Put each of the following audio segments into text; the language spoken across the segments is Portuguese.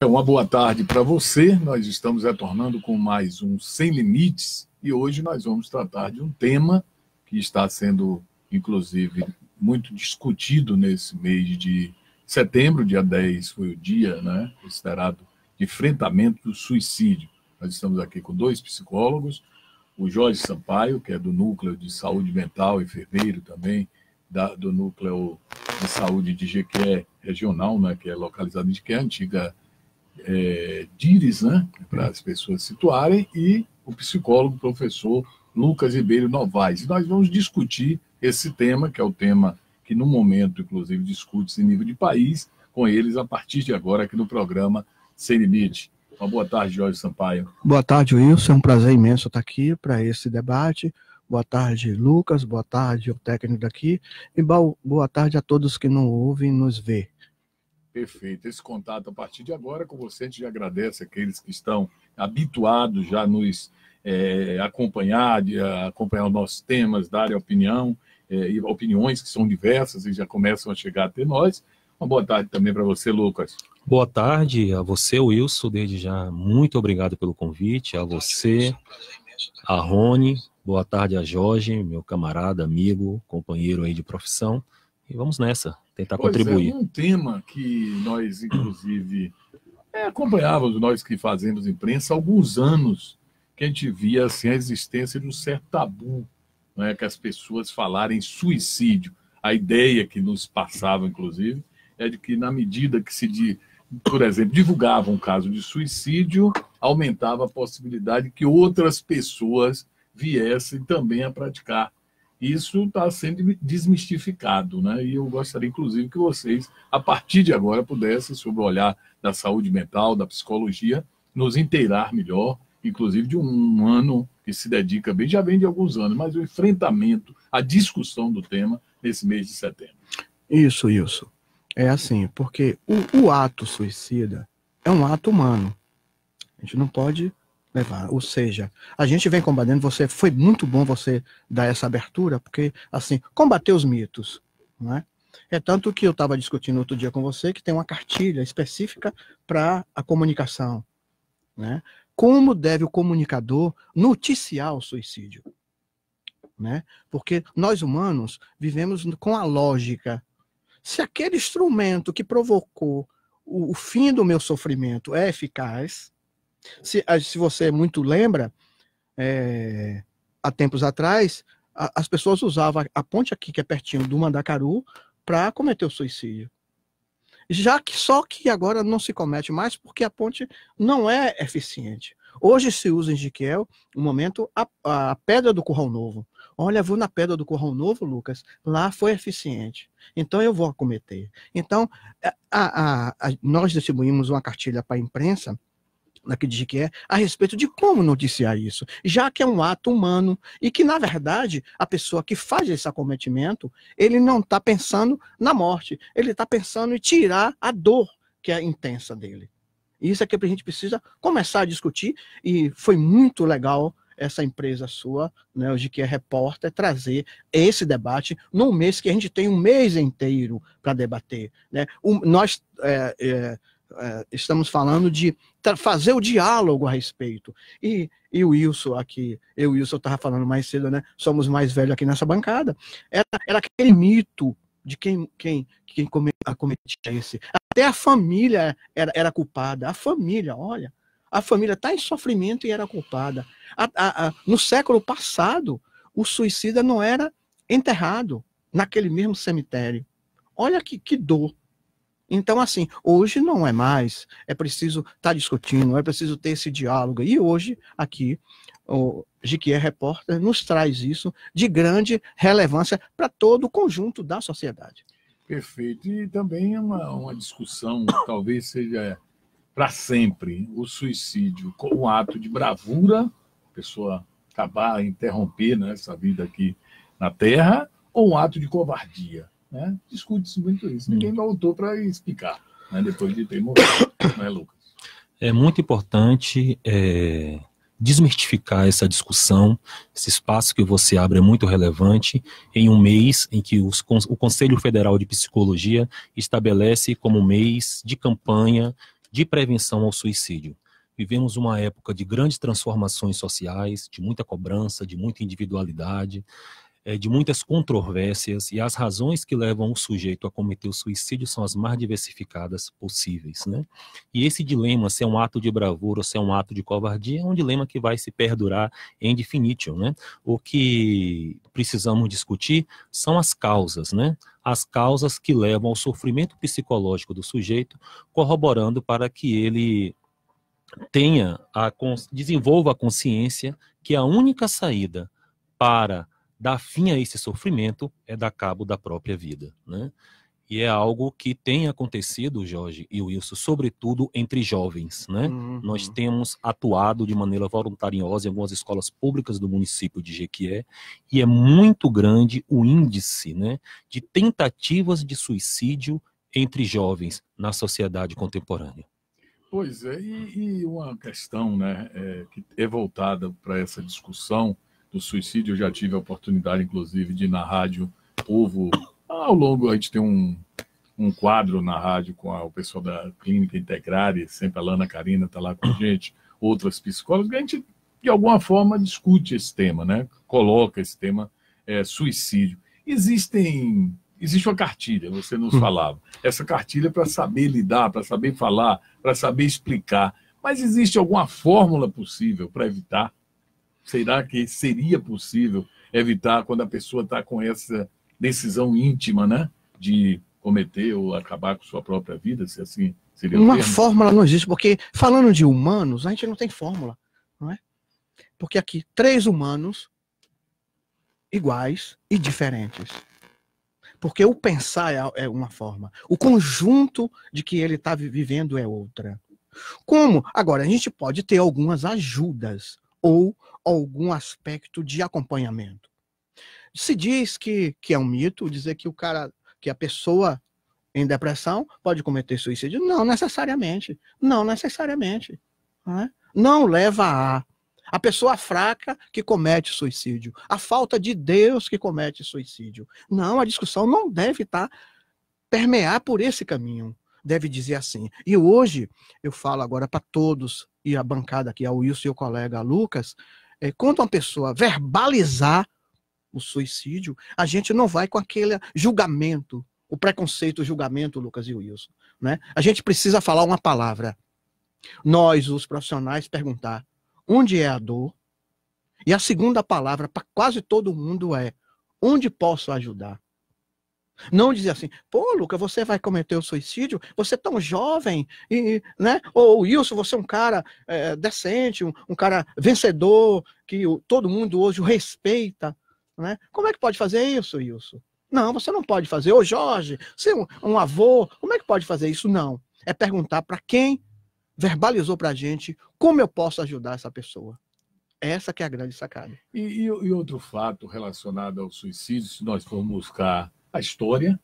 Uma boa tarde para você. Nós estamos retornando com mais um Sem Limites e hoje nós vamos tratar de um tema que está sendo, inclusive, muito discutido nesse mês de setembro. Dia 10 foi o dia, considerado de enfrentamento do suicídio. Nós estamos aqui com dois psicólogos, o Jorge Sampaio, que é do Núcleo de Saúde Mental, enfermeiro também, do Núcleo de Saúde de Jequié Regional, que é localizado em Jequié, antiga DIRES, para as pessoas situarem, e o psicólogo, professor Lucas Ribeiro Novaes. E nós vamos discutir esse tema, que é o tema que no momento, inclusive, discute-se em nível de país, com eles a partir de agora aqui no programa Sem Limite. Uma boa tarde, Jorge Sampaio. Boa tarde, Wilson. É um prazer imenso estar aqui para esse debate. Boa tarde, Lucas. Boa tarde, o técnico daqui. E boa tarde a todos que nos ouvem e nos vê. Perfeito. Esse contato a partir de agora com você, a gente agradece aqueles que estão habituados já a nos acompanhar os nossos temas, darem opinião, e opiniões que são diversas e já começam a chegar até nós. Uma boa tarde também para você, Lucas. Boa tarde a você, Wilson, desde já muito obrigado pelo convite, a você, a Rony, boa tarde a Jorge, meu camarada, amigo, companheiro aí de profissão, e vamos nessa. Tentar contribuir. É um tema que nós, inclusive, acompanhávamos, nós que fazemos imprensa, há alguns anos, que a gente via assim, a existência de um certo tabu, que as pessoas falarem suicídio. A ideia que nos passava, inclusive, é de que na medida que por exemplo, divulgava um caso de suicídio, aumentava a possibilidade que outras pessoas viessem também a praticar. Isso está sendo desmistificado, E eu gostaria, inclusive, que vocês, a partir de agora, pudessem, sob o olhar da saúde mental, da psicologia, nos inteirar melhor, inclusive de um ano que se dedica bem, já vem de alguns anos, mas o enfrentamento, a discussão do tema nesse mês de setembro. Isso. É assim, porque o ato suicida é um ato humano. A gente não pode levar, ou seja, a gente vem combatendo, foi muito bom você dar essa abertura, porque, assim, combater os mitos, não é? É tanto que eu estava discutindo outro dia com você que tem uma cartilha específica para a comunicação, né? Como deve o comunicador noticiar o suicídio, né? Porque nós humanos vivemos com a lógica. Se aquele instrumento que provocou o fim do meu sofrimento é eficaz, se você muito lembra, há tempos atrás, as pessoas usavam a ponte aqui, que é pertinho do Mandacaru, para cometer o suicídio. Só que agora não se comete mais porque a ponte não é eficiente. Hoje se usa em Jequié, no momento, a Pedra do Curral Novo. Olha, vou na Pedra do Curral Novo, Lucas, lá foi eficiente. Então eu vou acometer. Então, nós distribuímos uma cartilha para a imprensa, daqui de Jequié, a respeito de como noticiar isso, já que é um ato humano e que, na verdade, a pessoa que faz esse acometimento, ele não está pensando na morte, ele está pensando em tirar a dor que é intensa dele. Isso é que a gente precisa começar a discutir, e foi muito legal essa empresa sua, o Jequié Repórter, trazer esse debate num mês que a gente tem um mês inteiro para debater. Nós estamos falando de fazer o diálogo a respeito. E o Wilson aqui, eu e o Wilson estava falando mais cedo, somos mais velhos aqui nessa bancada, era aquele mito de quem cometia esse. Até a família era culpada. A família, olha, a família está em sofrimento e era culpada. No século passado, o suicida não era enterrado naquele mesmo cemitério. Olha que dor. Então, assim, hoje não é mais, é preciso estar discutindo, é preciso ter esse diálogo. E hoje, aqui, o Jequié Repórter nos traz isso de grande relevância para todo o conjunto da sociedade. Perfeito. E também uma discussão, talvez seja para sempre, o suicídio como um ato de bravura, a pessoa acabar, interromper essa vida aqui na Terra, ou um ato de covardia. Discute-se muito isso. Ninguém voltou para explicar, depois de ter morrido, Lucas? É muito importante desmistificar essa discussão. Esse espaço que você abre é muito relevante em um mês em que o Conselho Federal de Psicologia estabelece como mês de campanha de prevenção ao suicídio. Vivemos uma época de grandes transformações sociais, de muita cobrança, de muita individualidade, de muitas controvérsias, e as razões que levam o sujeito a cometer o suicídio são as mais diversificadas possíveis, né? E esse dilema, se é um ato de bravura ou se é um ato de covardia, é um dilema que vai se perdurar em definitio, né? O que precisamos discutir são as causas, né? As causas que levam ao sofrimento psicológico do sujeito, corroborando para que ele desenvolva a consciência que a única saída para dar fim a esse sofrimento é dar cabo da própria vida, né? E é algo que tem acontecido, Jorge e Wilson, sobretudo entre jovens, né? Nós temos atuado de maneira voluntariosa em algumas escolas públicas do município de Jequié, e é muito grande o índice, né, de tentativas de suicídio entre jovens na sociedade contemporânea. Pois é, e uma questão, né, que é voltada para essa discussão do suicídio. Eu já tive a oportunidade, inclusive, de ir na Rádio Povo. Ao longo, a gente tem um quadro na rádio com o pessoal da Clínica Integrare, sempre a Lana Karina está lá com a gente, outras psicólogas, a gente, de alguma forma, discute esse tema, né? Coloca esse tema, suicídio. Existe uma cartilha, você nos falava. Essa cartilha é para saber lidar, para saber falar, para saber explicar. Mas existe alguma fórmula possível para evitar? Será que seria possível evitar quando a pessoa está com essa decisão íntima, né, de cometer ou acabar com sua própria vida, se assim seria o Uma termo? fórmula não existe, porque falando de humanos, a gente não tem fórmula, não é? Porque aqui, 3 humanos iguais e diferentes. Porque o pensar é uma forma, o conjunto de que ele está vivendo é outra. Como? Agora, a gente pode ter algumas ajudas ou algum aspecto de acompanhamento. Se diz que é um mito dizer que a pessoa em depressão pode cometer suicídio. Não necessariamente. Não necessariamente. Não leva a pessoa fraca que comete suicídio, a falta de Deus que comete suicídio. Não, a discussão não deve permear por esse caminho. Deve dizer assim. E hoje, eu falo agora para todos, e a bancada aqui, a Wilson e o colega Lucas, quando uma pessoa verbalizar o suicídio, a gente não vai com aquele julgamento, o preconceito, o julgamento, Lucas e Wilson, né? A gente precisa falar uma palavra. Nós, os profissionais, perguntar onde é a dor, e a segunda palavra para quase todo mundo é onde posso ajudar. Não dizer assim, pô, Lucas, você vai cometer o suicídio? Você é tão jovem, né? Ou Wilson, você é um cara decente, um cara vencedor, que todo mundo hoje o respeita, né? Como é que pode fazer isso, Wilson? Não, você não pode fazer. Ô, Jorge, você é um avô, como é que pode fazer isso? Não. É perguntar para quem verbalizou para a gente como eu posso ajudar essa pessoa. Essa que é a grande sacada. E outro fato relacionado ao suicídio, se nós formos buscar a história,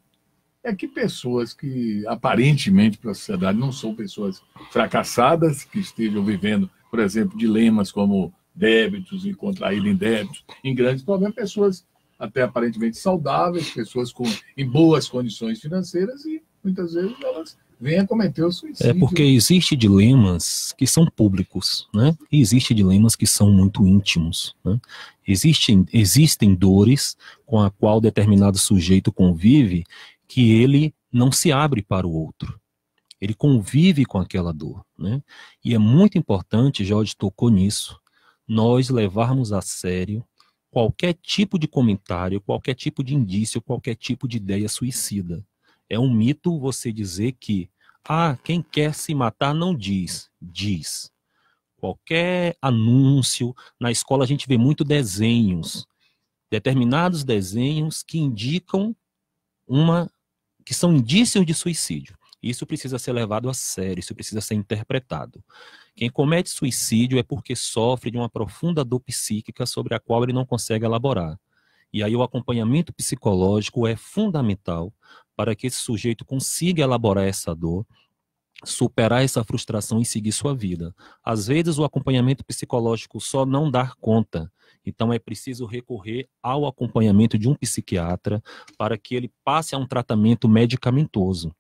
é que pessoas que aparentemente para a sociedade não são pessoas fracassadas, que estejam vivendo, por exemplo, dilemas como débitos e contraídos em débitos, em grandes problemas, pessoas até aparentemente saudáveis, pessoas em boas condições financeiras, e muitas vezes elas vêm a cometer o suicídio. É porque existem dilemas que são públicos, né? E existem dilemas que são muito íntimos, né? Existem dores com a qual determinado sujeito convive que ele não se abre para o outro. Ele convive com aquela dor, né? E é muito importante, Jorge tocou nisso, nós levarmos a sério qualquer tipo de comentário, qualquer tipo de indício, qualquer tipo de ideia suicida. É um mito você dizer que quem quer se matar não diz. Diz. Qualquer anúncio, na escola a gente vê muito desenhos, determinados desenhos que indicam que são indícios de suicídio. Isso precisa ser levado a sério, isso precisa ser interpretado. Quem comete suicídio é porque sofre de uma profunda dor psíquica sobre a qual ele não consegue elaborar. E aí o acompanhamento psicológico é fundamental para que esse sujeito consiga elaborar essa dor, superar essa frustração e seguir sua vida. Às vezes o acompanhamento psicológico só não dá conta, então é preciso recorrer ao acompanhamento de um psiquiatra para que ele passe a um tratamento medicamentoso.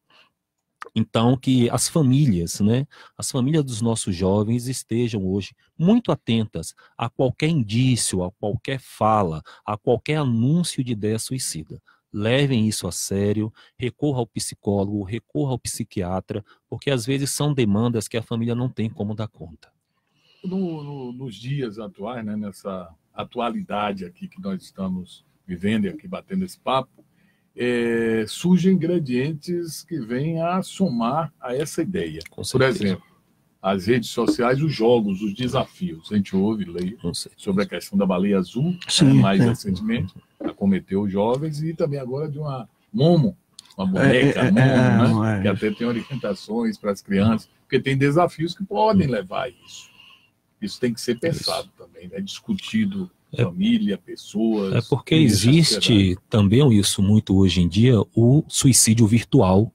Então, que as famílias, né, as famílias dos nossos jovens estejam hoje muito atentas a qualquer indício, a qualquer fala, a qualquer anúncio de ideia suicida. Levem isso a sério, recorra ao psicólogo, recorra ao psiquiatra, porque às vezes são demandas que a família não tem como dar conta. Nos dias atuais, né, nessa atualidade aqui que nós estamos vivendo e aqui batendo esse papo, surgem ingredientes que vêm a somar a essa ideia. Por exemplo, as redes sociais, os jogos, os desafios. A gente ouve, lê sobre a questão da baleia azul, mais recentemente, acometeu os jovens, e também agora de uma Momo, uma boneca Momo, né? Que até tem orientações para as crianças, porque tem desafios que podem levar a isso. Isso tem que ser pensado também, né? Discutido. Família, pessoas... É porque existe também isso muito hoje em dia, o suicídio virtual.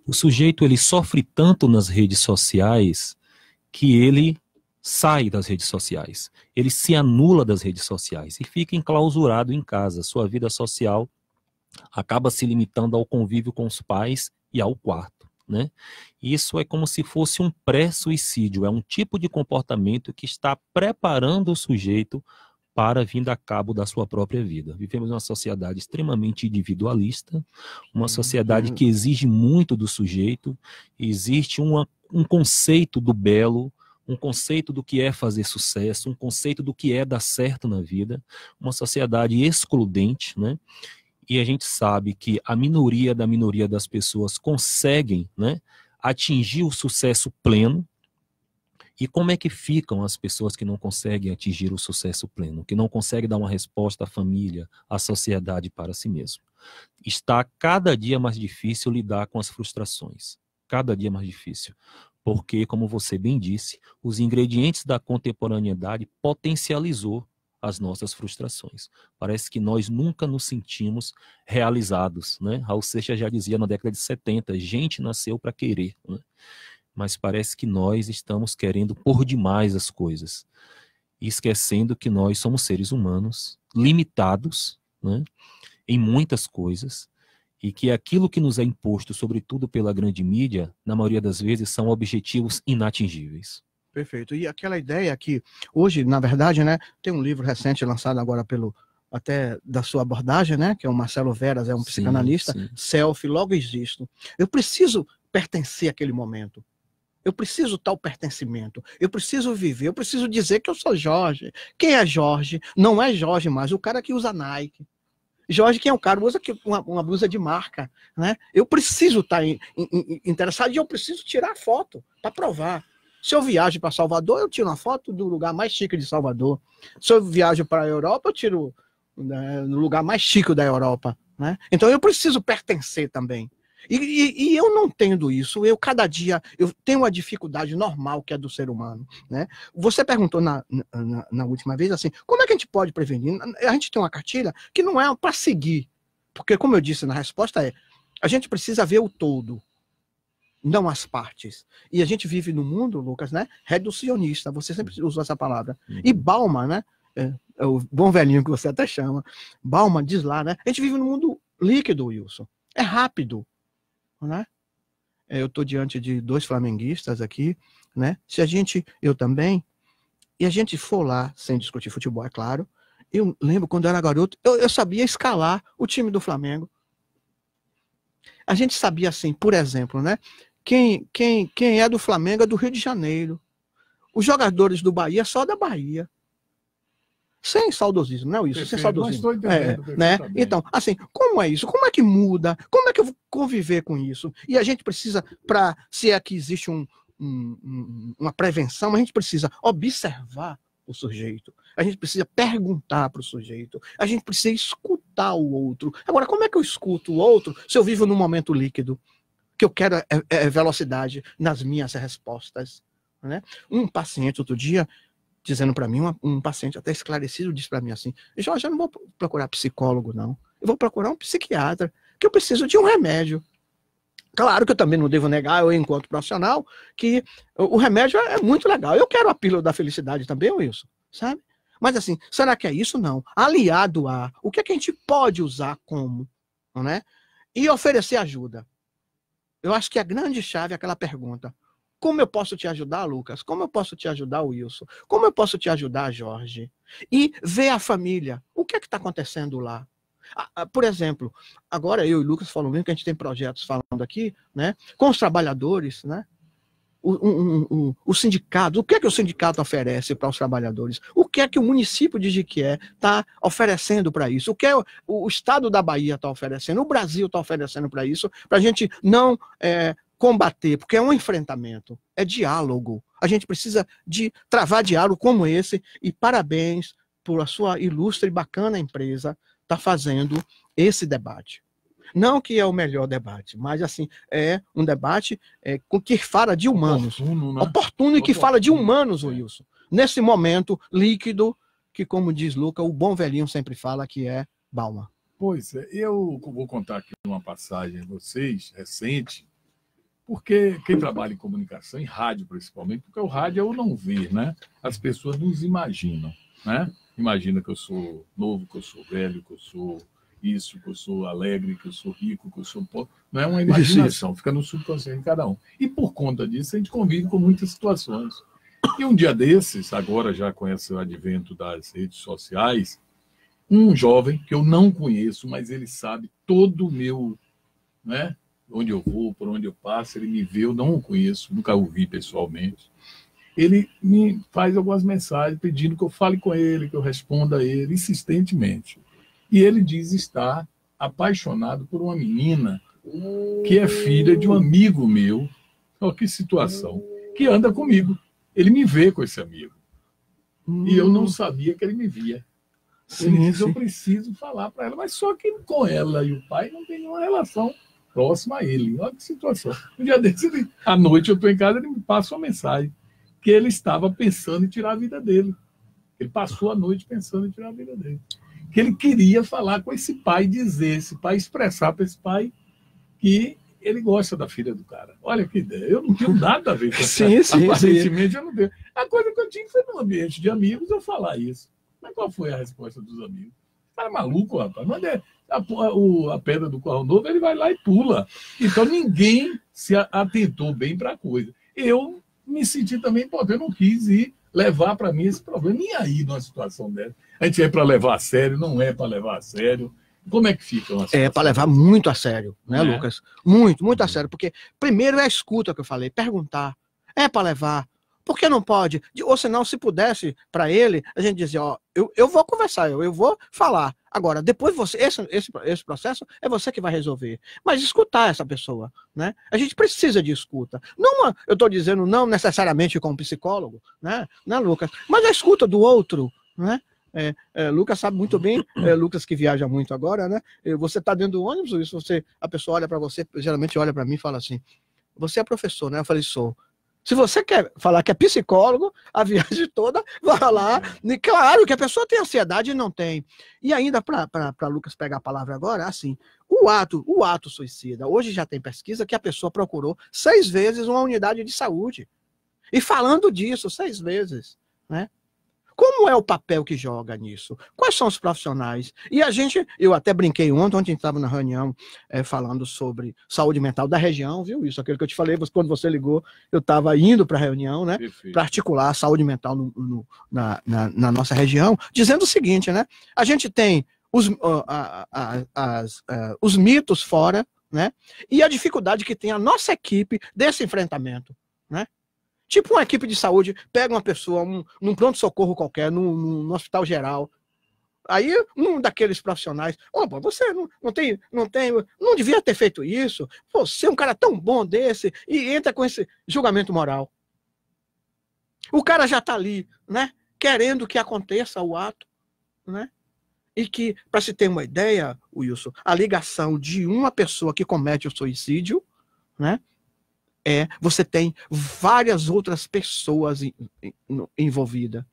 O sujeito, ele sofre tanto nas redes sociais que ele sai das redes sociais. Ele se anula das redes sociais e fica enclausurado em casa. Sua vida social acaba se limitando ao convívio com os pais e ao quarto, né? Isso é como se fosse um pré-suicídio. É um tipo de comportamento que está preparando o sujeito para vir a cabo da sua própria vida. Vivemos uma sociedade extremamente individualista, uma sociedade que exige muito do sujeito, existe um conceito do belo, um conceito do que é fazer sucesso, um conceito do que é dar certo na vida, uma sociedade excludente, né? E a gente sabe que a minoria da minoria das pessoas conseguem, né, atingir o sucesso pleno. E como é que ficam as pessoas que não conseguem atingir o sucesso pleno, que não conseguem dar uma resposta à família, à sociedade, para si mesmo? Está cada dia mais difícil lidar com as frustrações. Cada dia mais difícil. Porque, como você bem disse, os ingredientes da contemporaneidade potencializou as nossas frustrações. Parece que nós nunca nos sentimos realizados, né? Raul Seixas já dizia na década de 70, gente nasceu para querer, né? Mas parece que nós estamos querendo por demais as coisas, esquecendo que nós somos seres humanos limitados, né, em muitas coisas, e que aquilo que nos é imposto, sobretudo pela grande mídia, na maioria das vezes, são objetivos inatingíveis. Perfeito. E aquela ideia que hoje, na verdade, né, tem um livro recente lançado agora até da sua abordagem, né, que é o Marcelo Veras, é um psicanalista, Self, logo existo. Eu preciso pertencer àquele momento. Eu preciso tal pertencimento, eu preciso viver, eu preciso dizer que eu sou Jorge. Quem é Jorge? Não é Jorge mais, o cara que usa Nike. Jorge, quem é o cara? Usa uma blusa de marca, né? Eu preciso estar interessado e eu preciso tirar foto para provar. Se eu viajo para Salvador, eu tiro uma foto do lugar mais chique de Salvador. Se eu viajo para a Europa, eu tiro, né, no lugar mais chique da Europa, né? Então eu preciso pertencer também. E eu não tendo isso, cada dia eu tenho uma dificuldade normal que é do ser humano, né? Você perguntou na última vez assim, como é que a gente pode prevenir? A gente tem uma cartilha que não é para seguir, porque como eu disse na resposta a gente precisa ver o todo, não as partes. E a gente vive no mundo, Lucas, né, reducionista, você sempre usou essa palavra. E Bauman, né, é o bom velhinho que você até chama, Bauman diz lá, né, a gente vive no mundo líquido, Wilson, é rápido. Né? Eu estou diante de 2 flamenguistas aqui, né? Eu também, e a gente for lá, sem discutir futebol, é claro, eu lembro quando eu era garoto, eu sabia escalar o time do Flamengo. A gente sabia assim, por exemplo, né? Quem é do Flamengo é do Rio de Janeiro. Os jogadores do Bahia só da Bahia. Sem saudosismo, não é isso? Sem saudosismo. Né? Então, assim, como é isso? Como é que muda? Como é que eu vou conviver com isso? E a gente precisa, se é que existe uma prevenção, a gente precisa observar o sujeito. A gente precisa perguntar para o sujeito. A gente precisa escutar o outro. Agora, como é que eu escuto o outro se eu vivo num momento líquido? Que eu quero velocidade nas minhas respostas. Né? Um paciente, outro dia, dizendo para mim, um paciente até esclarecido, disse para mim assim, Jorge, eu não vou procurar psicólogo, não. Eu vou procurar um psiquiatra, que eu preciso de um remédio. Claro que eu também não devo negar, eu enquanto profissional, que o remédio é muito legal. Eu quero a pílula da felicidade também, Wilson, sabe? Mas assim, será que é isso? Não. Aliado a, o que é que a gente pode usar como, né? E oferecer ajuda. eu acho que a grande chave é aquela pergunta: como eu posso te ajudar, Lucas? Como eu posso te ajudar, Wilson? Como eu posso te ajudar, Jorge? E ver a família. O que é que está acontecendo lá? Por exemplo, agora eu e o Lucas falamos mesmo que a gente tem projetos falando aqui, né, com os trabalhadores, né? O sindicato, o que é que o sindicato oferece para os trabalhadores? O que é que o município de Jequié está oferecendo para isso? O que é o estado da Bahia está oferecendo? O Brasil está oferecendo para isso? Para a gente não combater, porque é um enfrentamento, é diálogo. A gente precisa de travar diálogo como esse, e parabéns por a sua ilustre e bacana empresa estar fazendo esse debate. Não que é o melhor debate, mas assim, é um debate que fala de humanos. Oportuno, né? Oportuno e que fala de humanos, Wilson. Nesse momento líquido, que como diz Luca, o bom velhinho sempre fala que é Balma. Pois é, eu vou contar aqui uma passagem a vocês, recente, porque quem trabalha em comunicação, em rádio principalmente, porque o rádio é o não ver, né? As pessoas nos imaginam, né? Imagina que eu sou novo, que eu sou velho, que eu sou isso, que eu sou alegre, que eu sou rico, que eu sou pobre. Não é uma imaginação, fica no subconsciente de cada um. E por conta disso, a gente convive com muitas situações. E um dia desses, agora já com esse advento das redes sociais, um jovem que eu não conheço, mas ele sabe todo o meu, né, onde eu vou, por onde eu passo, ele me vê, eu não o conheço, nunca o vi pessoalmente. Ele me faz algumas mensagens pedindo que eu fale com ele, que eu responda a ele insistentemente. E ele diz estar apaixonado por uma menina que é filha de um amigo meu. Olha que situação. Que anda comigo. Ele me vê com esse amigo. E eu não sabia que ele me via. Ele diz, eu preciso falar para ela. Mas só que com ela e o pai não tem nenhuma relação próxima a ele. Olha que situação. Um dia desse, à noite eu estou em casa, ele me passa uma mensagem que ele estava pensando em tirar a vida dele. Ele passou a noite pensando em tirar a vida dele. Que ele queria falar com esse pai, dizer, esse pai expressar para esse pai que ele gosta da filha do cara. Olha que ideia. Eu não tenho nada a ver com isso. Aparentemente, eu não tenho. A coisa que eu tinha foi num ambiente de amigos eu falar isso. Mas qual foi a resposta dos amigos? Cara, maluco, rapaz. Manda a pedra do carro novo, ele vai lá e pula. Então ninguém se atentou bem para a coisa. Eu me senti também, eu não quis ir levar para mim esse problema. Nem aí numa situação dessa. A gente é para levar a sério, não é para levar a sério. Como é que fica uma situação? É para levar muito a sério, né, Lucas? Muito, muito a sério. Porque primeiro é a escuta que eu falei, perguntar. É para levar. Por que não pode? Ou senão, se pudesse, para ele, a gente dizia, ó, eu vou conversar, eu vou falar. Agora, depois você, esse processo é você que vai resolver. Mas escutar essa pessoa, né? A gente precisa de escuta. Não, eu estou dizendo não necessariamente com um psicólogo, né, Lucas? Mas a escuta do outro, né? Lucas sabe muito bem, Lucas que viaja muito agora, né? Você está dentro do ônibus, isso a pessoa olha para você, geralmente olha para mim e fala assim, você é professor, né? Eu falei, sou. Se você quer falar que é psicólogo, a viagem toda, vai lá. E claro que a pessoa tem ansiedade e não tem. E ainda, para Lucas pegar a palavra agora, assim, o ato suicida. Hoje já tem pesquisa que a pessoa procurou 6 vezes uma unidade de saúde. E falando disso, 6 vezes, né? Como é o papel que joga nisso? Quais são os profissionais? E eu até brinquei ontem a gente estava na reunião falando sobre saúde mental da região, viu? Isso, aquilo que eu te falei, quando você ligou, eu estava indo para a reunião, né? Para articular a saúde mental na nossa região, dizendo o seguinte, né? A gente tem os mitos fora, né? E a dificuldade que tem a nossa equipe desse enfrentamento, né? Tipo uma equipe de saúde, pega uma pessoa num pronto-socorro qualquer, num hospital geral. Aí, um daqueles profissionais, opa, você não devia ter feito isso. Você é um cara tão bom desse, e entra com esse julgamento moral. O cara já está ali, né? Querendo que aconteça o ato, né? E que, para se ter uma ideia, Wilson, a ligação de uma pessoa que comete o suicídio, né? Você tem várias outras pessoas envolvidas.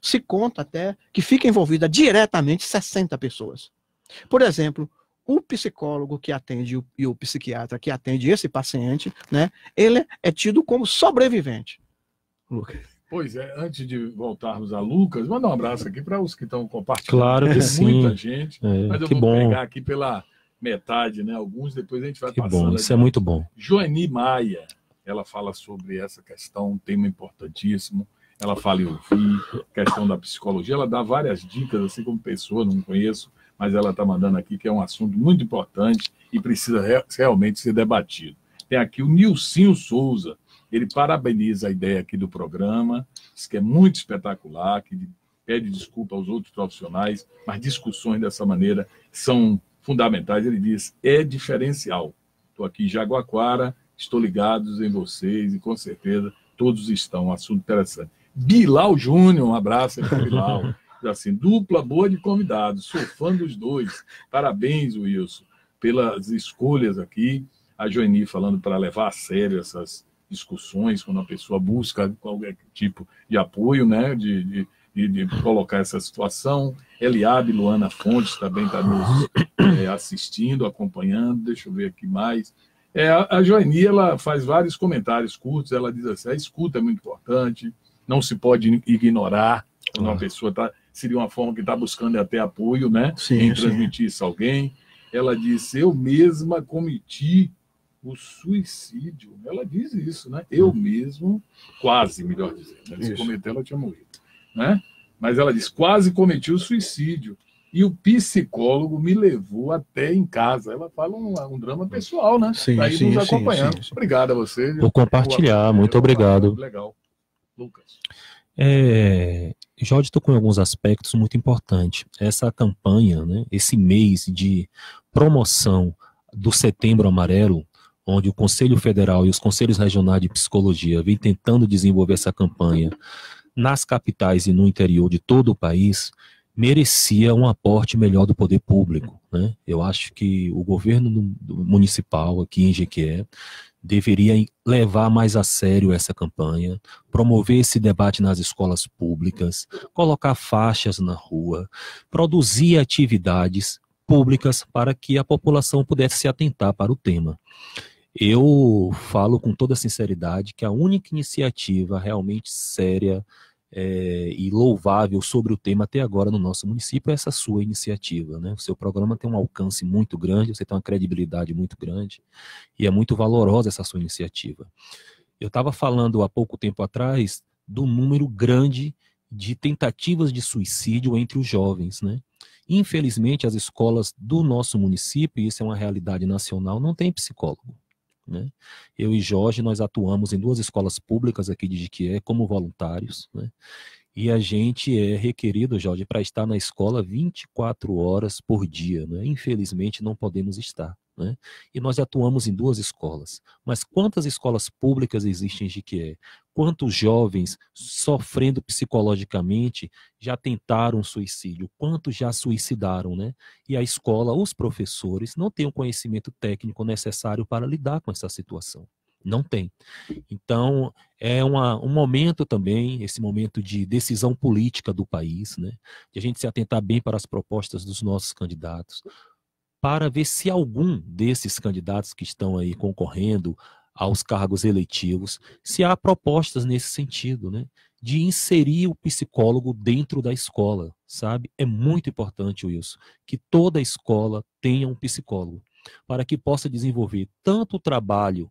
Se conta até que fica envolvida diretamente 60 pessoas. Por exemplo, o psicólogo que atende e o psiquiatra que atende esse paciente, né, ele é tido como sobrevivente. Lucas. Pois é, antes de voltarmos a Lucas, mandar um abraço aqui para os que estão compartilhando. Claro que sim. Muita gente. Mas eu vou pegar aqui pela metade, né? Alguns depois a gente vai Que passando. bom, isso é muito bom. Joeni Maia, ela fala sobre essa questão, um tema importantíssimo. Ela fala em ouvir, questão da psicologia. Ela dá várias dicas, assim como pessoa, não conheço, mas ela está mandando aqui que é um assunto muito importante e precisa realmente ser debatido. Tem aqui o Nilcinho Souza, ele parabeniza a ideia aqui do programa, diz que é muito espetacular, que pede desculpa aos outros profissionais, mas discussões dessa maneira são fundamentais. Ele diz, é diferencial. Estou aqui em Jaguaquara, estou ligados em vocês e com certeza todos estão. Um assunto interessante. Bilal Júnior, um abraço aí para Bilal. Diz assim, dupla boa de convidados, sou fã dos dois. Parabéns, Wilson, pelas escolhas aqui. A Joeni falando para levar a sério essas discussões, quando a pessoa busca qualquer tipo de apoio, né, de colocar essa situação. Eliabe Luana Fontes também está nos assistindo, acompanhando. Deixa eu ver aqui mais. A Joeni, ela faz vários comentários curtos. Ela diz assim, a escuta é muito importante, não se pode ignorar quando uma pessoa seria uma forma que está buscando até apoio, né, em transmitir isso a alguém. Ela disse, eu mesma cometi o suicídio. Ela diz isso, né? Eu mesmo, quase, melhor dizendo. Se cometeu, ela tinha morrido, né? Mas ela diz, quase cometi o suicídio. E o psicólogo me levou até em casa. Ela fala um drama pessoal, né? Sim, aí nos acompanhando. Obrigado a você. Por compartilhar, muito obrigado. Legal. Lucas. Jorge tocou em alguns aspectos muito importantes. Essa campanha, né, esse mês de promoção do Setembro Amarelo, onde o Conselho Federal e os Conselhos Regionais de Psicologia vêm tentando desenvolver essa campanha nas capitais e no interior de todo o país, merecia um aporte melhor do poder público, né? Eu acho que o governo municipal aqui em Jequié deveria levar mais a sério essa campanha, promover esse debate nas escolas públicas, colocar faixas na rua, produzir atividades públicas para que a população pudesse se atentar para o tema. Eu falo com toda sinceridade que a única iniciativa realmente séria e louvável sobre o tema até agora no nosso município é essa sua iniciativa, né? O seu programa tem um alcance muito grande, você tem uma credibilidade muito grande e é muito valorosa essa sua iniciativa. Eu estava falando há pouco tempo atrás do número grande de tentativas de suicídio entre os jovens, né? Infelizmente, as escolas do nosso município, e isso é uma realidade nacional, não tem psicólogo, né? Eu e Jorge, nós atuamos em 2 escolas públicas aqui de Jequié como voluntários, né? E a gente é requerido, Jorge, para estar na escola 24 horas por dia, né? Infelizmente não podemos estar, né? E nós atuamos em 2 escolas. Mas quantas escolas públicas existem em Jequié? Quantos jovens sofrendo psicologicamente já tentaram suicídio? Quantos já suicidaram, né? E a escola, os professores, não têm o conhecimento técnico necessário para lidar com essa situação. Não tem. Então, é um momento também, esse momento de decisão política do país, né? De a gente se atentar bem para as propostas dos nossos candidatos, para ver se algum desses candidatos que estão aí concorrendo aos cargos eletivos, se há propostas nesse sentido, né? De inserir o psicólogo dentro da escola, sabe? É muito importante, Wilson, que toda escola tenha um psicólogo, para que possa desenvolver tanto o trabalho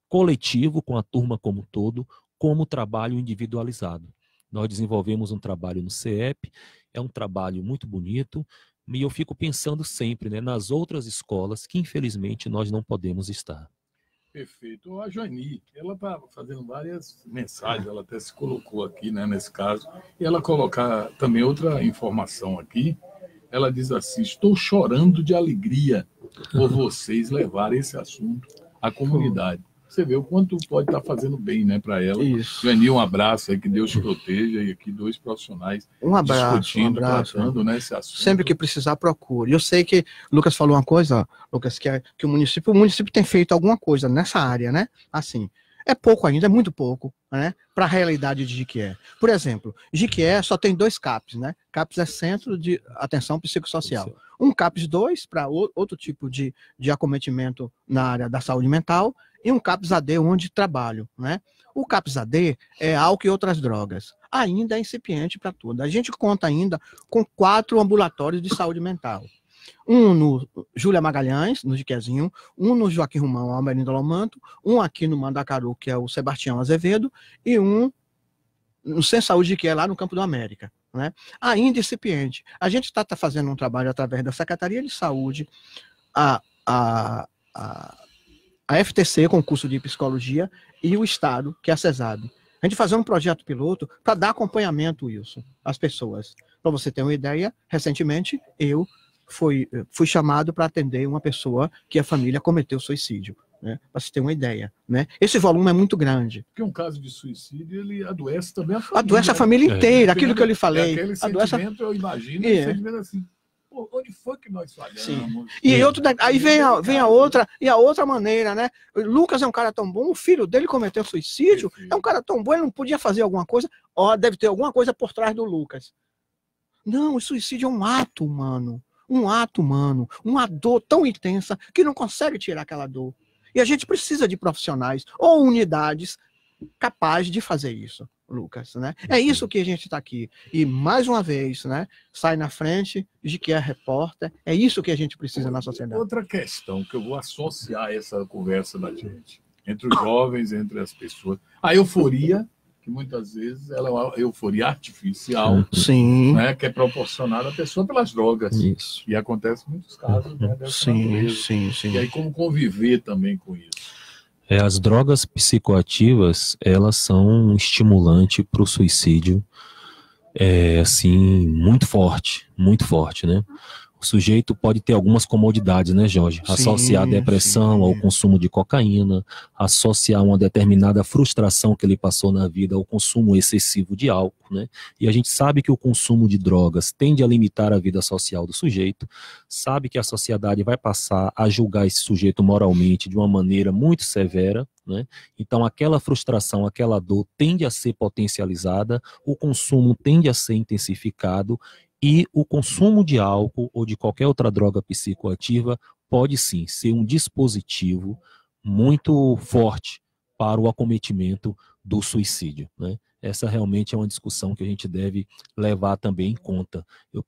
coletivo com a turma como um todo, como o trabalho individualizado. Nós desenvolvemos um trabalho no CEP, é um trabalho muito bonito, e eu fico pensando sempre, né, nas outras escolas que infelizmente nós não podemos estar. Perfeito. A Joeni, ela está fazendo várias mensagens, ela até se colocou aqui, né, nesse caso, e ela colocar também outra informação aqui. Ela diz assim, estou chorando de alegria por vocês levarem esse assunto à comunidade. Você vê o quanto pode estar fazendo bem, né, para ela. Isso. Joeni, um abraço aí, que Deus te proteja, e aqui 2 profissionais discutindo, tratando, né, esse assunto. Sempre que precisar, procure. Eu sei que Lucas falou uma coisa, Lucas, que o município tem feito alguma coisa nessa área, né? Assim, é pouco ainda, é muito pouco, né? Para a realidade de Jequié. Por exemplo, Jequié só tem 2 CAPs, né? CAPs é Centro de Atenção Psicossocial. Um CAPs 2 para outro tipo de acometimento na área da saúde mental, e um CAPS AD onde trabalho, né? O CAPS AD é álcool e outras drogas. Ainda é incipiente para tudo. A gente conta ainda com 4 ambulatórios de saúde mental. Um no Júlia Magalhães, no Jiquezinho, um no Joaquim Romão, Almerindo Lomanto, um aqui no Mandacaru, que é o Sebastião Azevedo, e um no Sem Saúde, que é lá no Campo do América. Né? Ainda incipiente. A gente está fazendo um trabalho através da Secretaria de Saúde, a FTC, com o curso de Psicologia, e o Estado, que é a CESAB. A gente fazer um projeto piloto para dar acompanhamento, Wilson, às pessoas. Para você ter uma ideia, recentemente eu fui chamado para atender uma pessoa que a família cometeu suicídio, né? Para você ter uma ideia, né? Esse volume é muito grande. Porque um caso de suicídio, ele adoece também a família. Adoece a família inteira, aquilo que eu lhe falei. Aquele sentimento, eu imagino, sentimento assim, pô, onde foi que nós falhamos? Sim. E aí vem a outra, e a outra maneira, né? Lucas é um cara tão bom, o filho dele cometeu suicídio, é um cara tão bom, ele não podia fazer alguma coisa, deve ter alguma coisa por trás do Lucas. Não, o suicídio é um ato humano, uma dor tão intensa que não consegue tirar aquela dor. E a gente precisa de profissionais ou unidades capazes de fazer isso, Lucas, né? É isso que a gente está aqui. E, mais uma vez, né, sai na frente de que é repórter. É isso que a gente precisa na sociedade. Outra questão que eu vou associar a essa conversa da gente, entre os jovens, entre as pessoas. A euforia, que muitas vezes ela é uma euforia artificial, sim, né, que é proporcionada à pessoa pelas drogas. Isso. E acontece em muitos casos, né, dessa natureza. Sim. E aí como conviver também com isso? As drogas psicoativas, elas são um estimulante para o suicídio, assim, muito forte, né? O sujeito pode ter algumas comodidades, né, Jorge? Associar a depressão ao consumo de cocaína, associar uma determinada frustração que ele passou na vida ao consumo excessivo de álcool, né? E a gente sabe que o consumo de drogas tende a limitar a vida social do sujeito, sabe que a sociedade vai passar a julgar esse sujeito moralmente de uma maneira muito severa, né? Então aquela frustração, aquela dor tende a ser potencializada, o consumo tende a ser intensificado, e o consumo de álcool ou de qualquer outra droga psicoativa pode sim ser um dispositivo muito forte para o acometimento do suicídio, né? Essa realmente é uma discussão que a gente deve levar também em conta. Eu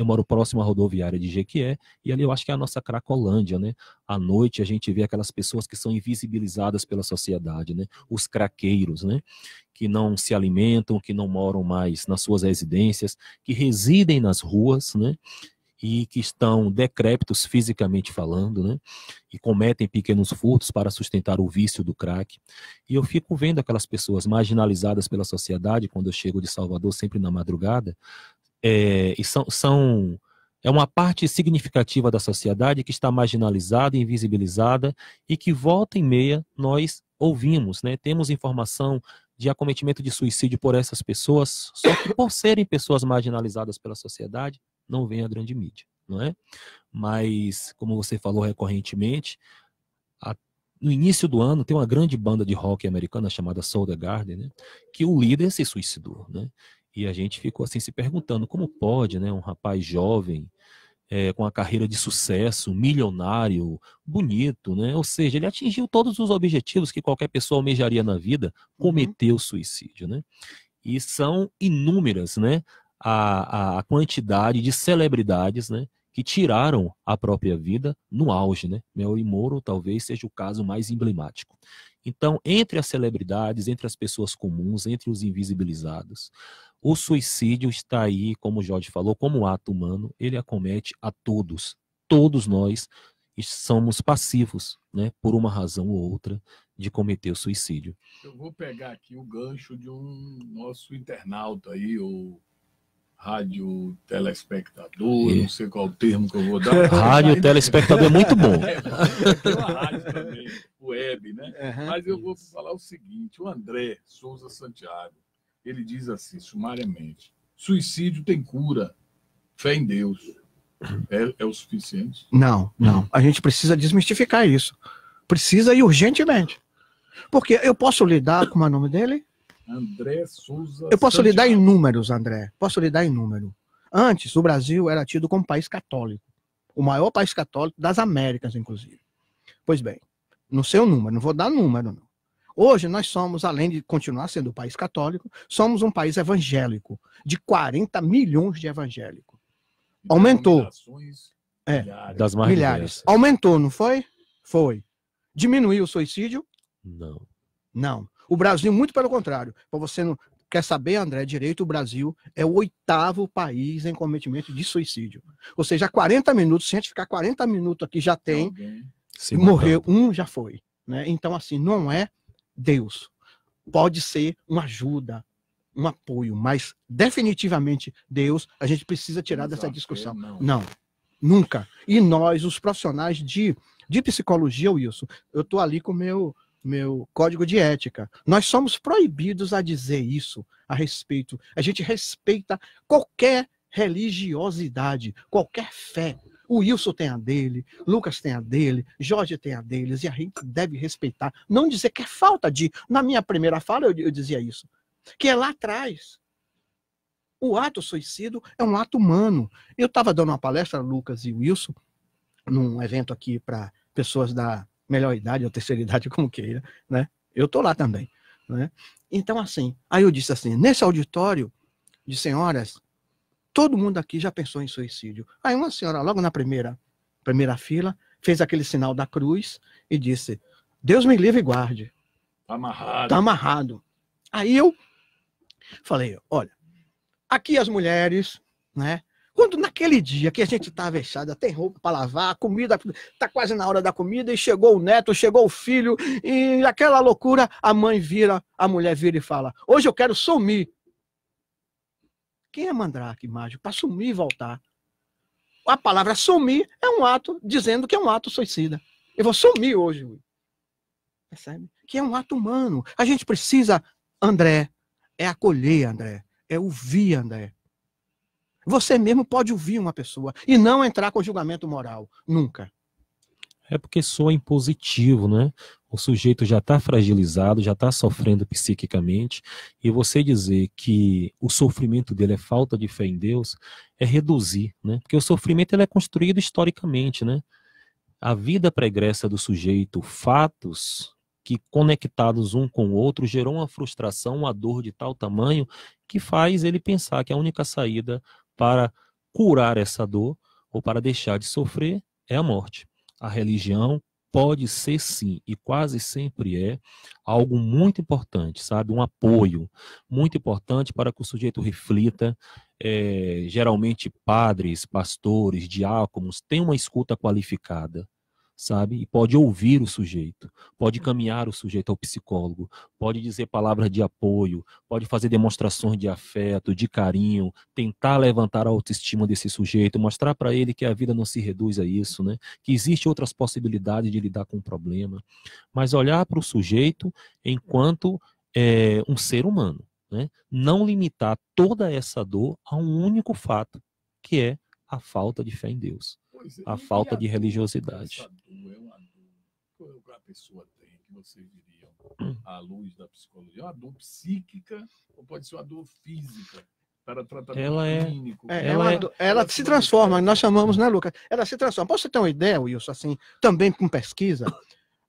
moro próximo à rodoviária de Jequié, e ali eu acho que é a nossa Cracolândia, né? À noite a gente vê aquelas pessoas que são invisibilizadas pela sociedade, né? Os craqueiros, né? Que não se alimentam, que não moram mais nas suas residências, que residem nas ruas, né? E que estão decrépitos fisicamente falando, né? E cometem pequenos furtos para sustentar o vício do crack. E eu fico vendo aquelas pessoas marginalizadas pela sociedade, quando eu chego de Salvador, sempre na madrugada, e é uma parte significativa da sociedade que está marginalizada, invisibilizada, e que volta e meia nós ouvimos, né? Temos informação de acometimento de suicídio por essas pessoas, só que por serem pessoas marginalizadas pela sociedade, não vem a grande mídia, não é? Mas, como você falou recorrentemente, no início do ano tem uma grande banda de rock americana chamada Soundgarden, né? Que o líder se suicidou, né? E a gente ficou assim se perguntando como pode, né? Um rapaz jovem, com a carreira de sucesso, milionário, bonito, né? Ou seja, ele atingiu todos os objetivos que qualquer pessoa almejaria na vida, cometeu suicídio, né? E são inúmeras, né? A quantidade de celebridades, né, que tiraram a própria vida no auge, né? Mel e Moro talvez seja o caso mais emblemático. Então, entre as celebridades, entre as pessoas comuns, entre os invisibilizados, o suicídio está aí, como o Jorge falou, como um ato humano, ele acomete a todos. Todos nós somos passivos, né, por uma razão ou outra, de cometer o suicídio. Eu vou pegar aqui o gancho de um nosso internauta aí, o rádio telespectador, não sei qual o termo que eu vou dar. Rádio telespectador é muito bom. Tem uma rádio também, web, né? Mas eu vou falar o seguinte, o André Souza Santiago, ele diz assim, sumariamente, suicídio tem cura, fé em Deus. É o suficiente? Não. A gente precisa desmistificar isso. Precisa e urgentemente. Porque eu posso lidar com o nome dele? André Souza. Eu posso lhe dar em números, André. Posso lhe dar em número. Antes, o Brasil era tido como país católico. O maior país católico das Américas, inclusive. Pois bem, no seu número, não vou dar número, não. Hoje, nós somos, além de continuar sendo um país católico, somos um país evangélico, de 40 milhões de evangélicos. Aumentou. Das mais milhares. Aumentou, não foi? Foi. Diminuiu o suicídio? Não. Não. O Brasil, muito pelo contrário. Para você não quer saber, André, direito, o Brasil é o 8º país em cometimento de suicídio. Ou seja, 40 minutos, se a gente ficar 40 minutos aqui, já tem. Morreu, um já foi. Né? Então, assim, não é Deus. Pode ser uma ajuda, um apoio, mas definitivamente Deus, a gente precisa tirar dessa discussão. Não, nunca. E nós, os profissionais de psicologia, Wilson, eu estou ali com o meu código de ética. Nós somos proibidos a dizer isso a respeito. A gente respeita qualquer religiosidade, qualquer fé. O Wilson tem a dele, Lucas tem a dele, Jorge tem a deles, e a gente deve respeitar. Não dizer que é falta de... Na minha primeira fala eu dizia isso. Que é lá atrás. O ato suicídio é um ato humano. Eu estava dando uma palestra, Lucas e Wilson, num evento aqui para pessoas da melhor idade ou terceira idade, como queira, né? Eu estou lá também, né? Então, assim, aí eu disse assim, nesse auditório de senhoras, todo mundo aqui já pensou em suicídio. Aí uma senhora, logo na primeira fila, fez aquele sinal da cruz e disse, Deus me livre e guarde. Tá amarrado. Tá amarrado. Aí eu falei, olha, aqui as mulheres, né? Quando naquele dia que a gente tá vexada, tem roupa para lavar, a comida, tá quase na hora da comida, e chegou o neto, chegou o filho, e aquela loucura, a mulher vira e fala, hoje eu quero sumir. Quem é mandrake mágico? Para sumir e voltar. A palavra sumir é um ato dizendo que é um ato suicida. Eu vou sumir hoje. Percebe? Que é um ato humano. A gente precisa, André, é acolher, André, é ouvir, André. Você mesmo pode ouvir uma pessoa e não entrar com julgamento moral. Nunca. É porque soa impositivo, né? O sujeito já está fragilizado, já está sofrendo psiquicamente, e você dizer que o sofrimento dele é falta de fé em Deus é reduzir, né? Porque o sofrimento ele é construído historicamente, né? A vida pregressa do sujeito, fatos que conectados um com o outro gerou uma frustração, uma dor de tal tamanho que faz ele pensar que a única saída para curar essa dor ou para deixar de sofrer é a morte. A religião pode ser sim, e quase sempre é, algo muito importante, sabe? Um apoio muito importante para que o sujeito reflita. Geralmente padres, pastores, diáconos têm uma escuta qualificada, sabe? E pode ouvir o sujeito, pode caminhar o sujeito ao psicólogo, pode dizer palavras de apoio, pode fazer demonstrações de afeto, de carinho, tentar levantar a autoestima desse sujeito, mostrar para ele que a vida não se reduz a isso, né? Que existem outras possibilidades de lidar com o problema, mas olhar para o sujeito enquanto um ser humano, né? Não limitar toda essa dor a um único fato, que é a falta de fé em Deus. A falta de religiosidade. Essa dor é uma dor que a pessoa tem, que vocês diriam, à luz da psicologia, é uma dor psíquica ou pode ser uma dor física para tratamento clínico? Ela se transforma, nós chamamos, né, Lucas? Ela se transforma. Posso ter uma ideia, Wilson, assim, também com pesquisa?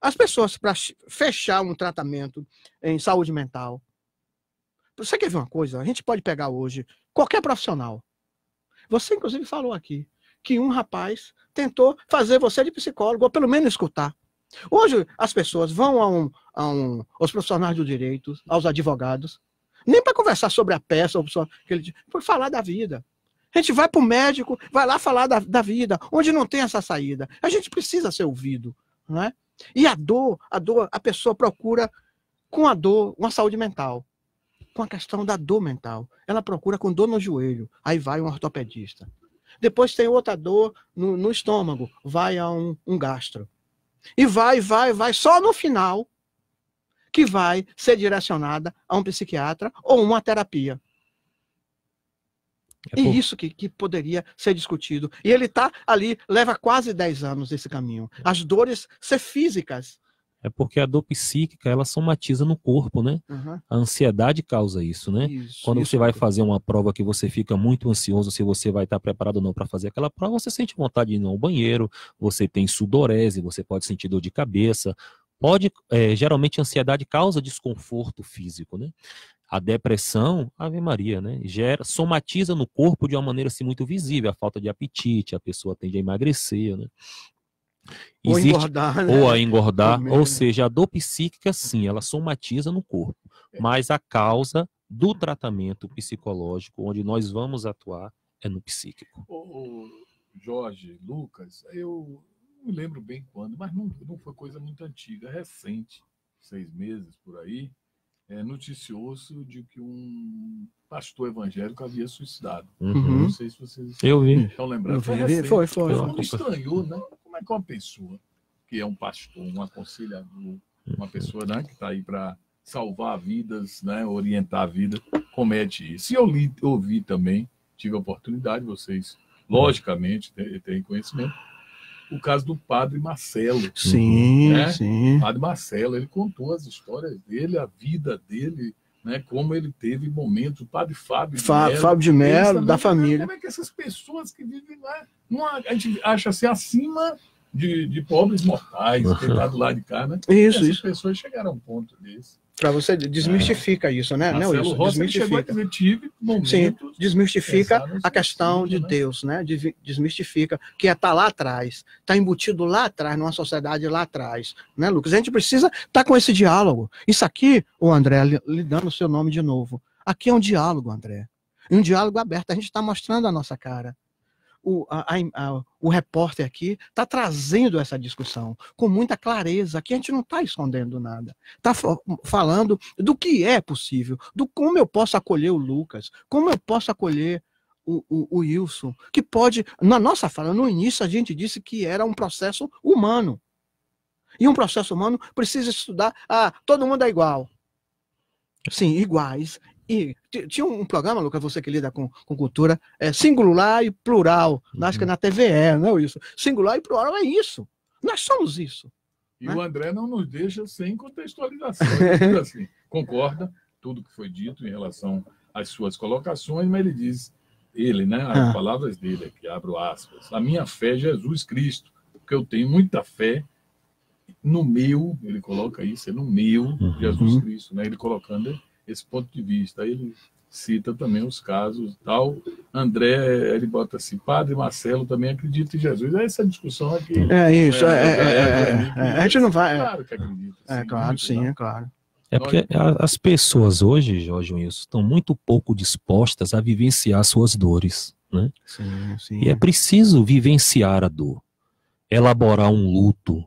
As pessoas, para fechar um tratamento em saúde mental, você quer ver uma coisa? A gente pode pegar hoje qualquer profissional. Você, inclusive, falou aqui que um rapaz tentou fazer você de psicólogo, ou pelo menos escutar. Hoje, as pessoas vão aos profissionais do direito, aos advogados, nem para conversar sobre a peça, para falar da vida. A gente vai para o médico, vai lá falar da vida, onde não tem essa saída. A gente precisa ser ouvido, não é? E a dor, a pessoa procura com a dor, uma saúde mental. Com a questão da dor mental. Ela procura com dor no joelho, aí vai um ortopedista. Depois tem outra dor no estômago, vai a um gastro. E vai, só no final que vai ser direcionada a um psiquiatra ou uma terapia. E isso que poderia ser discutido. E ele está ali, leva quase 10 anos esse caminho. As dores ser físicas. É porque a dor psíquica, ela somatiza no corpo, né? Uhum. A ansiedade causa isso, né? Quando você vai fazer uma prova que você fica muito ansioso, se você vai estar preparado ou não para fazer aquela prova, você sente vontade de ir ao banheiro, você tem sudorese, você pode sentir dor de cabeça. Geralmente a ansiedade causa desconforto físico, né? A depressão, Ave Maria, né? Somatiza no corpo de uma maneira assim, muito visível. A falta de apetite, a pessoa tende a emagrecer, né? Ou engordar, né? Ou a engordar, Também, ou né? seja, a dor psíquica, sim, ela somatiza no corpo. Mas a causa do tratamento psicológico, onde nós vamos atuar, é no psíquico. Ô, Jorge, Lucas, eu não me lembro bem quando, mas não foi coisa muito antiga, recente, 6 meses por aí, noticiou-se de que um pastor evangélico havia suicidado. Uhum. Não sei se vocês Eu vi. estão lembrando. Foi. Todo mundo estranhou, né? Como é que uma pessoa que é um pastor, um aconselhador, uma pessoa, né, que está aí para salvar vidas, né, orientar a vida, comete isso? E eu ouvi também, tive a oportunidade, vocês, logicamente, têm conhecimento, o caso do padre Marcelo. Sim, né? sim. O padre Marcelo, ele contou as histórias dele, a vida dele, né, como ele teve momentos, o padre Fábio de Mello. Fábio de Mello, da família. Como é que essas pessoas que vivem lá, a gente acha assim, acima de pobres mortais, que está do lado de cá, né? Essas pessoas chegaram a um ponto desse. Para você desmistifica isso, né? Marcelo Não, isso Rossi desmistifica. Chegou a dizer, tive momentos. Sim, desmistifica a questão suicídio, de né? Deus, né? Desmistifica que está lá atrás, está embutido lá atrás, numa sociedade lá atrás, né, Lucas? A gente precisa estar com esse diálogo. Isso aqui, o André, lhe dando o seu nome de novo. Aqui é um diálogo, André. Um diálogo aberto. A gente está mostrando a nossa cara. O repórter aqui está trazendo essa discussão com muita clareza. Aqui a gente não está escondendo nada. Está falando do que é possível, do como eu posso acolher o Lucas, como eu posso acolher o Wilson, que pode... Na nossa fala, no início, a gente disse que era um processo humano. E um processo humano precisa estudar... todo mundo é igual. Sim, iguais. E tinha um programa, Lucas, você que lida com cultura, singular e plural. Acho que é na TVE, não é isso? Singular e plural é isso. Nós somos isso. E né? O André não nos deixa sem contextualização. Ele diz assim, concorda tudo que foi dito em relação às suas colocações, mas ele diz, né, as palavras dele aqui, abro aspas, a minha fé é Jesus Cristo, porque eu tenho muita fé no meu, ele coloca isso, no meu Jesus Cristo, né? Ele colocando esse ponto de vista. Aí ele cita também os casos tal. André, ele bota assim, Padre Marcelo também acredita em Jesus. Essa discussão aqui. É isso. A gente não vai. Claro que acredita. Claro, sim, é claro. É porque as pessoas hoje, Jorge Wilson, estão muito pouco dispostas a vivenciar suas dores, né? Sim. E é preciso vivenciar a dor, elaborar um luto,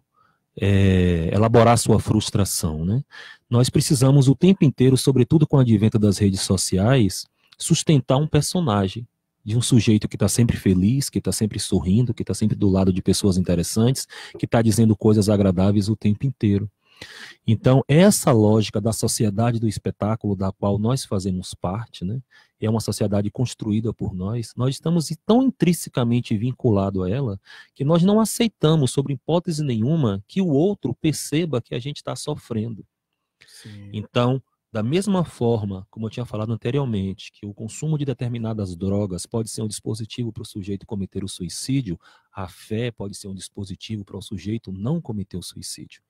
elaborar sua frustração, né? Nós precisamos o tempo inteiro, sobretudo com o advento das redes sociais, sustentar um personagem de um sujeito que está sempre feliz, que está sempre sorrindo, que está sempre do lado de pessoas interessantes, que está dizendo coisas agradáveis o tempo inteiro. Então, essa lógica da sociedade do espetáculo da qual nós fazemos parte, né, é uma sociedade construída por nós estamos tão intrinsecamente vinculados a ela que nós não aceitamos, sob hipótese nenhuma, que o outro perceba que a gente está sofrendo. Sim. Então, da mesma forma, como eu tinha falado anteriormente, que o consumo de determinadas drogas pode ser um dispositivo para o sujeito cometer o suicídio, a fé pode ser um dispositivo para o sujeito não cometer o suicídio.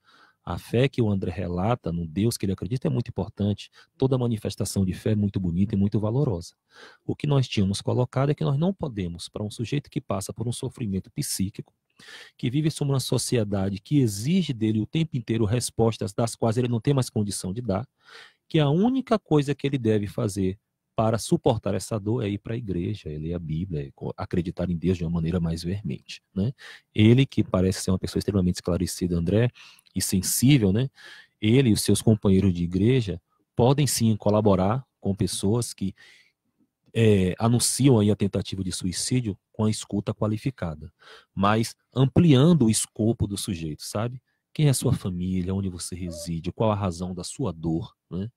A fé que o André relata no Deus que ele acredita é muito importante. Toda manifestação de fé é muito bonita e muito valorosa. O que nós tínhamos colocado é que nós não podemos, para um sujeito que passa por um sofrimento psíquico, que vive sob uma sociedade que exige dele o tempo inteiro respostas das quais ele não tem mais condição de dar, que a única coisa que ele deve fazer para suportar essa dor é ir para a igreja, é ler a Bíblia, é acreditar em Deus de uma maneira mais veemente, né? Ele, que parece ser uma pessoa extremamente esclarecida, André, e sensível, né? Ele e os seus companheiros de igreja podem sim colaborar com pessoas que anunciam aí a tentativa de suicídio com a escuta qualificada, mas ampliando o escopo do sujeito, sabe? Quem é a sua família, onde você reside, qual a razão da sua dor, né?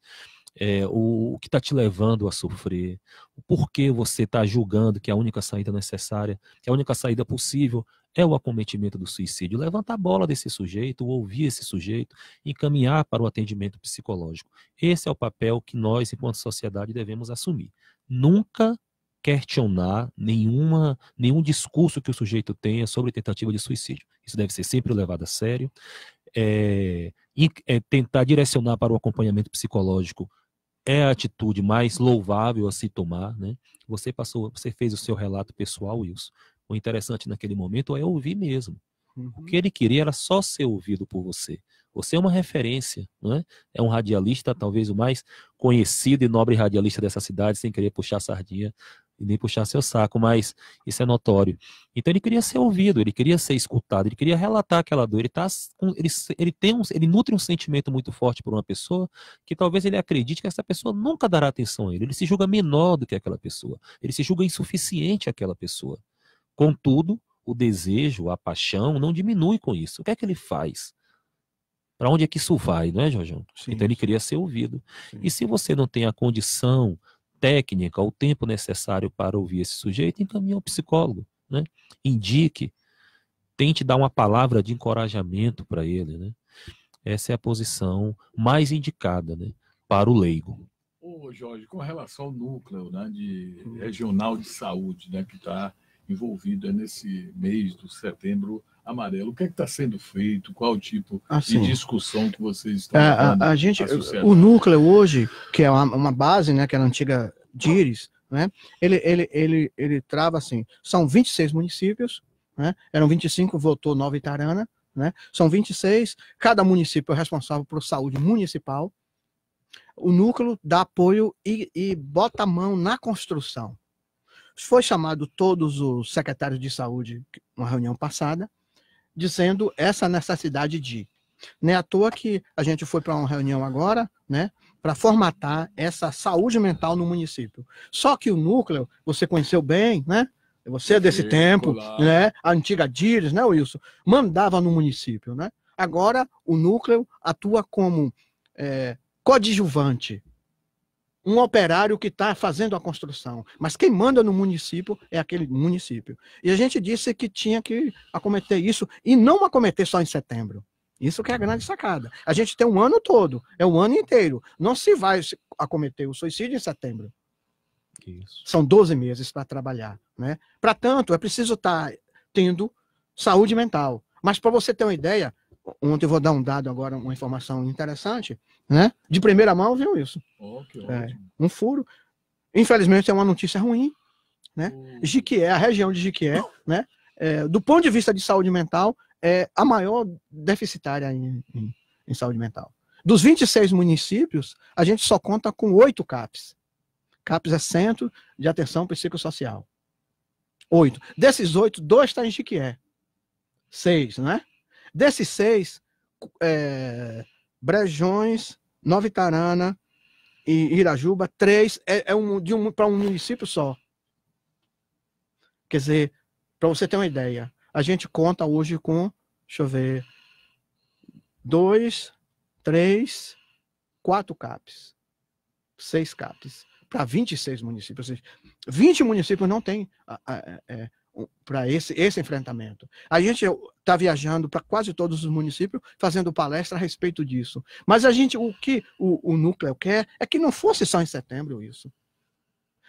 O que está te levando a sofrer, o porquê você está julgando que a única saída necessária, que a única saída possível é o acometimento do suicídio. Levantar a bola desse sujeito, ouvir esse sujeito, encaminhar para o atendimento psicológico. Esse é o papel que nós, enquanto sociedade, devemos assumir. Nunca questionar nenhum discurso que o sujeito tenha sobre tentativa de suicídio. Isso deve ser sempre levado a sério. Tentar direcionar para o acompanhamento psicológico é a atitude mais louvável a se tomar, né? Você fez o seu relato pessoal, Wilson. O interessante naquele momento é ouvir mesmo. O que ele queria era só ser ouvido por você. Você é uma referência, não é? É um radialista, talvez o mais conhecido e nobre radialista dessa cidade, sem querer puxar sardinha e nem puxar seu saco, mas isso é notório. Então ele queria ser ouvido, ele queria ser escutado, ele queria relatar aquela dor. Ele nutre um sentimento muito forte por uma pessoa que talvez ele acredite que essa pessoa nunca dará atenção a ele. Ele se julga menor do que aquela pessoa. Ele se julga insuficiente àquela pessoa. Contudo, o desejo, a paixão não diminui com isso. O que é que ele faz? Para onde é que isso vai, não é, Jorjão? Então ele queria ser ouvido. Sim. E se você não tem a condição técnica, o tempo necessário para ouvir esse sujeito, encaminhe ao psicólogo, né? Indique, tente dar uma palavra de encorajamento para ele, né? Essa é a posição mais indicada, né, para o leigo. Ô, Jorge, com relação ao núcleo, né, regional de saúde, né, que está envolvido nesse mês do Setembro Amarelo, o que é que está sendo feito? Qual o tipo de discussão que vocês estão tendo? O núcleo hoje, que é uma base, né, que era a antiga DIRES, né, ele trava assim, são 26 municípios, né, eram 25, votou Nova Itarana, né, são 26, cada município é responsável por saúde municipal. O núcleo dá apoio e bota a mão na construção. Foi chamado todos os secretários de saúde, uma reunião passada, dizendo essa necessidade de. Não é à toa que a gente foi para uma reunião agora, né, para formatar essa saúde mental no município. Só que o núcleo, você conheceu bem, né? Você é desse tempo, né? A antiga DIRES, né, Wilson? Mandava no município, né? Agora o núcleo atua como coadjuvante. Um operário que está fazendo a construção. Mas quem manda no município é aquele município. E a gente disse que tinha que acometer isso, e não acometer só em setembro. Isso que é a grande sacada. A gente tem um ano todo, é o ano inteiro. Não se vai acometer o suicídio em setembro. Isso. São 12 meses para trabalhar, né? Para tanto, é preciso estar tendo saúde mental. Mas para você ter uma ideia, ontem eu vou dar um dado agora, uma informação interessante, né? De primeira mão, viu isso? Um furo. Infelizmente é uma notícia ruim, né? Jiquié, a região de Jiquié, né? Do ponto de vista de saúde mental, é a maior deficitária em saúde mental. Dos 26 municípios, a gente só conta com 8 CAPs. CAPs é Centro de Atenção Psicossocial. 8. Desses 8, 2 estão em Jiquié. 6, né? Desses 6, Brejões, Nova Itarana e Irajuba, 3 para um município só. Quer dizer, para você ter uma ideia, a gente conta hoje com, deixa eu ver, 2, 3, 4 CAPs. 6 CAPs. Para 26 municípios. Ou seja, 20 municípios não tem para esse enfrentamento. A gente está viajando para quase todos os municípios, fazendo palestra a respeito disso. Mas o que o núcleo quer é que não fosse só em setembro isso.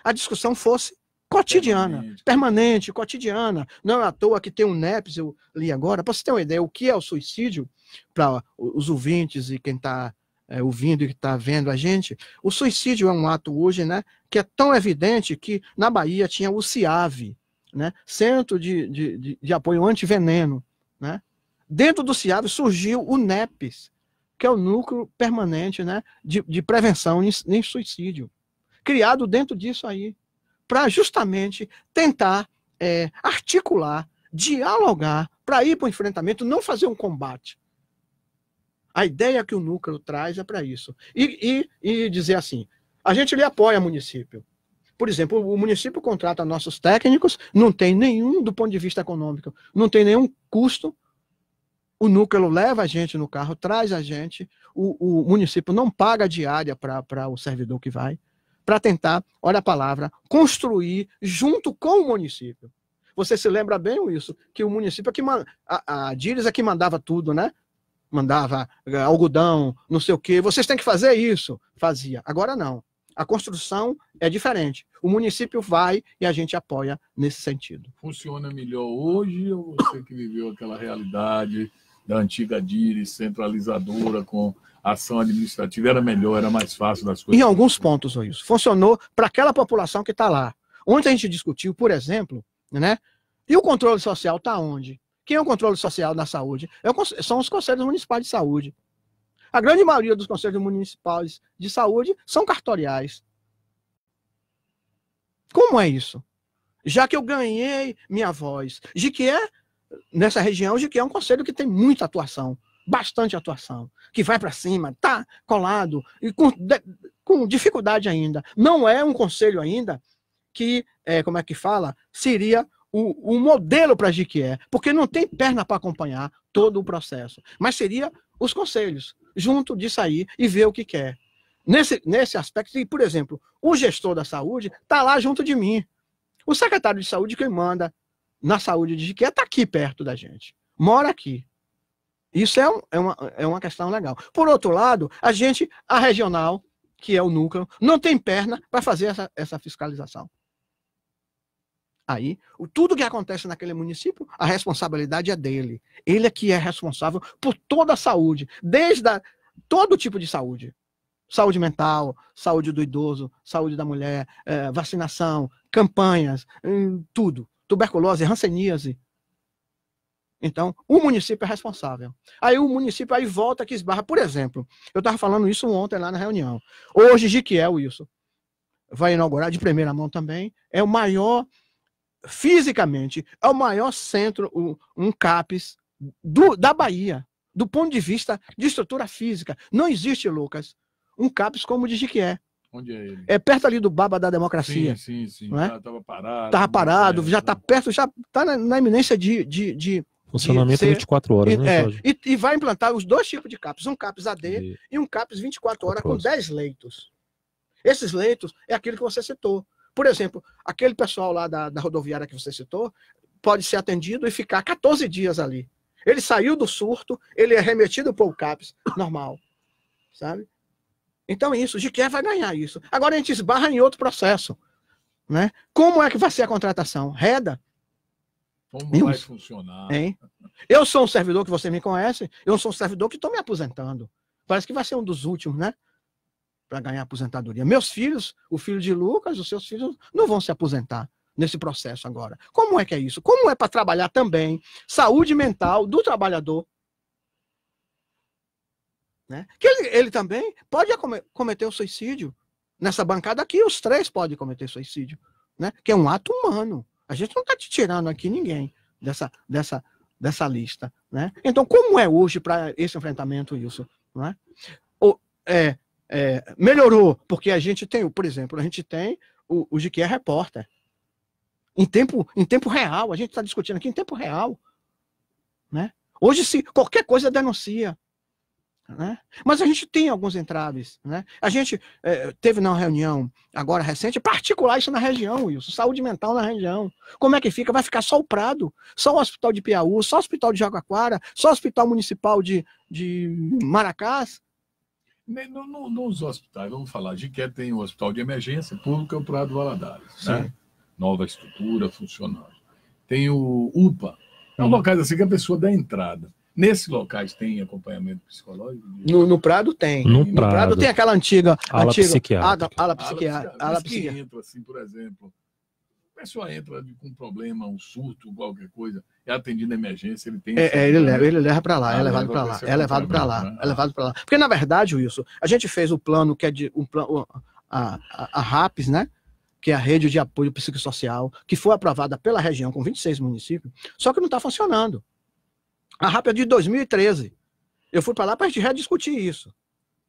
A discussão fosse cotidiana, permanente, cotidiana. Não é à toa que tem um NEPS, eu li agora, para você ter uma ideia, o que é o suicídio, para os ouvintes e quem está ouvindo e que está vendo a gente, o suicídio é um ato hoje, né, que é tão evidente que na Bahia tinha o CIAV, né, Centro de Apoio Antiveneno, né? Dentro do CIAV surgiu o NEPS, que é o Núcleo Permanente, né, de Prevenção em Suicídio, criado dentro disso aí, para justamente tentar articular, dialogar, para ir para o enfrentamento, não fazer um combate. A ideia que o núcleo traz é para isso. E dizer assim, a gente lhe apoia município. Por exemplo, o município contrata nossos técnicos, não tem nenhum, do ponto de vista econômico, não tem nenhum custo. O núcleo leva a gente no carro, traz a gente, o município não paga diária para o servidor que vai, para tentar, olha a palavra, construir junto com o município. Você se lembra bem isso, que o município, a DIRES é que mandava tudo, né? Mandava algodão, não sei o quê. Vocês têm que fazer isso. Fazia. Agora não. A construção é diferente. O município vai e a gente apoia nesse sentido. Funciona melhor hoje ou você que viveu aquela realidade da antiga DIRES centralizadora com a ação administrativa era melhor, era mais fácil das coisas. Em alguns pontos, isso funcionou para aquela população que está lá. Ontem a gente discutiu, por exemplo, né? E o controle social está onde? Quem é o controle social na saúde? São os conselhos municipais de saúde. A grande maioria dos conselhos municipais de saúde são cartoriais. Como é isso? Já que eu ganhei minha voz. Jequié, nessa região, Jequié é um conselho que tem muita atuação, bastante atuação, que vai para cima, está colado, e com dificuldade ainda. Não é um conselho ainda que, como é que fala, seria o modelo para Jequié, porque não tem perna para acompanhar todo o processo. Mas seria os conselhos, junto disso aí, e ver o que quer. Nesse aspecto, e, por exemplo, o gestor da saúde está lá junto de mim. O secretário de saúde, quem manda na saúde de Jequié, está aqui perto da gente. Mora aqui. Isso é uma questão legal. Por outro lado, a regional, que é o núcleo, não tem perna para fazer essa fiscalização. Aí, tudo que acontece naquele município, a responsabilidade é dele. Ele é que é responsável por toda a saúde, desde todo tipo de saúde. Saúde mental, saúde do idoso, saúde da mulher, vacinação, campanhas, tudo. Tuberculose, hanseníase. Então, o município é responsável. Aí o município aí volta que esbarra. Por exemplo, eu estava falando isso ontem lá na reunião. Hoje, Jequié, Wilson, vai inaugurar de primeira mão também. É o maior, fisicamente, é o maior centro, um CAPES da Bahia, do ponto de vista de estrutura física. Não existe, Lucas, um CAPES como o de Jequié. Onde é ele? É perto ali do Baba da Democracia. Sim. Né? Estava parado. Estava parado, já está perto, já está na iminência de funcionamento ser, 24 horas, né, Jorge? E vai implantar os dois tipos de CAPES, um CAPES AD e um CAPES 24 horas com 10 leitos. Esses leitos é aquilo que você citou. Por exemplo, aquele pessoal lá da rodoviária que você citou pode ser atendido e ficar 14 dias ali. Ele saiu do surto, ele é remetido para o CAPES normal, sabe? Então isso, Jequié vai ganhar isso. Agora a gente esbarra em outro processo, né? Como é que vai ser a contratação? Reda? Como vai funcionar? Hein? Eu sou um servidor que você me conhece, eu sou um servidor que estou me aposentando. Parece que vai ser um dos últimos, né? Para ganhar aposentadoria. Meus filhos, o filho de Lucas, os seus filhos, não vão se aposentar nesse processo agora. Como é que é isso? Como é para trabalhar também saúde mental do trabalhador? Né? Que ele também pode cometer o suicídio. Nessa bancada aqui, os três podem cometer suicídio. Né? Que é um ato humano. A gente não está te tirando aqui ninguém dessa lista. Né? Então, como é hoje para esse enfrentamento isso? Né? Melhorou, porque a gente tem, por exemplo, a gente tem o Jequié Repórter. Em tempo real, a gente está discutindo aqui em tempo real. Né? Hoje, se qualquer coisa denuncia. Né? Mas a gente tem alguns entraves. Né? A gente teve na reunião agora recente particular isso na região, Wilson, saúde mental na região. Como é que fica? Vai ficar só o Prado, só o Hospital de Piauí, só o Hospital de Jaguaquara, só o Hospital Municipal de Maracás? Nos hospitais, vamos falar, Jequié tem o Hospital de Emergência Pública, o Prado Valadares, né? Nova estrutura funcionando. Tem o UPA, são locais assim que a pessoa dá entrada. Nesses locais tem acompanhamento psicológico? No Prado tem. No Prado tem aquela antiga ala psiquiátrica. Ala psiquiátrica. Que entra, assim, por exemplo, a pessoa entra com um problema, um surto, qualquer coisa, é atendido na emergência, ele tem... Ele leva para lá, é levado para lá, é levado para lá, né? É levado para lá. Porque, na verdade, Wilson, a gente fez o plano, que é a RAPS, né? Que é a Rede de Apoio Psicossocial, que foi aprovada pela região com 26 municípios, só que não está funcionando. A RAP é de 2013. Eu fui para lá para a gente rediscutir isso.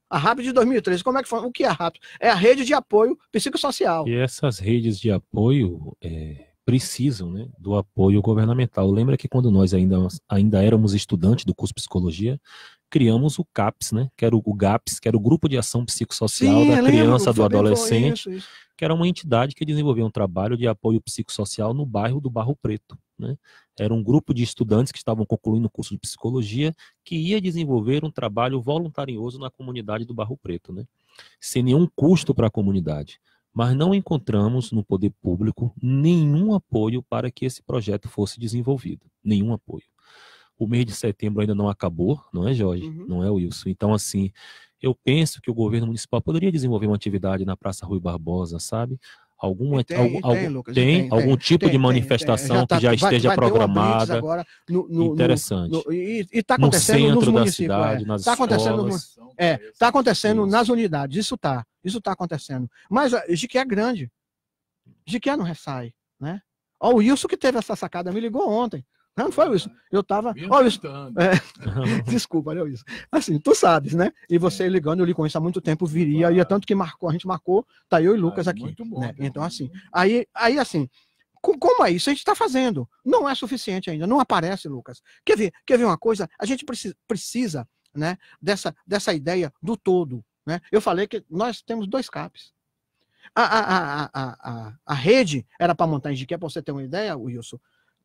A RAP de 2013, como é que foi? O que é a RAP? É a Rede de Apoio Psicossocial. E essas redes de apoio precisam, né, do apoio governamental. Lembra que quando nós ainda éramos estudantes do curso de Psicologia, criamos o CAPS, né, que era o GAPS, que era o Grupo de Ação Psicossocial da Criança, do Adolescente, isso. Que era uma entidade que desenvolvia um trabalho de apoio psicossocial no bairro do Barro Preto. Né? Era um grupo de estudantes que estavam concluindo o curso de Psicologia que ia desenvolver um trabalho voluntarioso na comunidade do Barro Preto, né? Sem nenhum custo para a comunidade. Mas não encontramos no poder público nenhum apoio para que esse projeto fosse desenvolvido. Nenhum apoio. O mês de setembro ainda não acabou, não é, Jorge? Uhum. Não é, Wilson? Então, assim, eu penso que o governo municipal poderia desenvolver uma atividade na Praça Rui Barbosa, sabe? Algum tipo de manifestação que já esteja programada. Agora interessante. E está acontecendo nos municípios. Está acontecendo, tá acontecendo nas unidades. Isso está acontecendo. Mas Jiquié é grande. Jiquié não ressai, né? Ó, o Wilson que teve essa sacada me ligou ontem. Não foi, Wilson? Eu tava. Desculpa, olha isso. Assim, tu sabes, né? E você ligando, eu lhe conheço há muito tempo, viria, e é tanto que a gente marcou, tá eu e Lucas aqui. Muito bom, né? Então, assim, aí assim, como é isso? A gente está fazendo. Não é suficiente ainda, não aparece, Lucas. Quer ver uma coisa? A gente precisa, né, dessa ideia do todo, né? Eu falei que nós temos 2 CAPs. A rede era para montar em Jiquié, para você ter uma ideia, Wilson.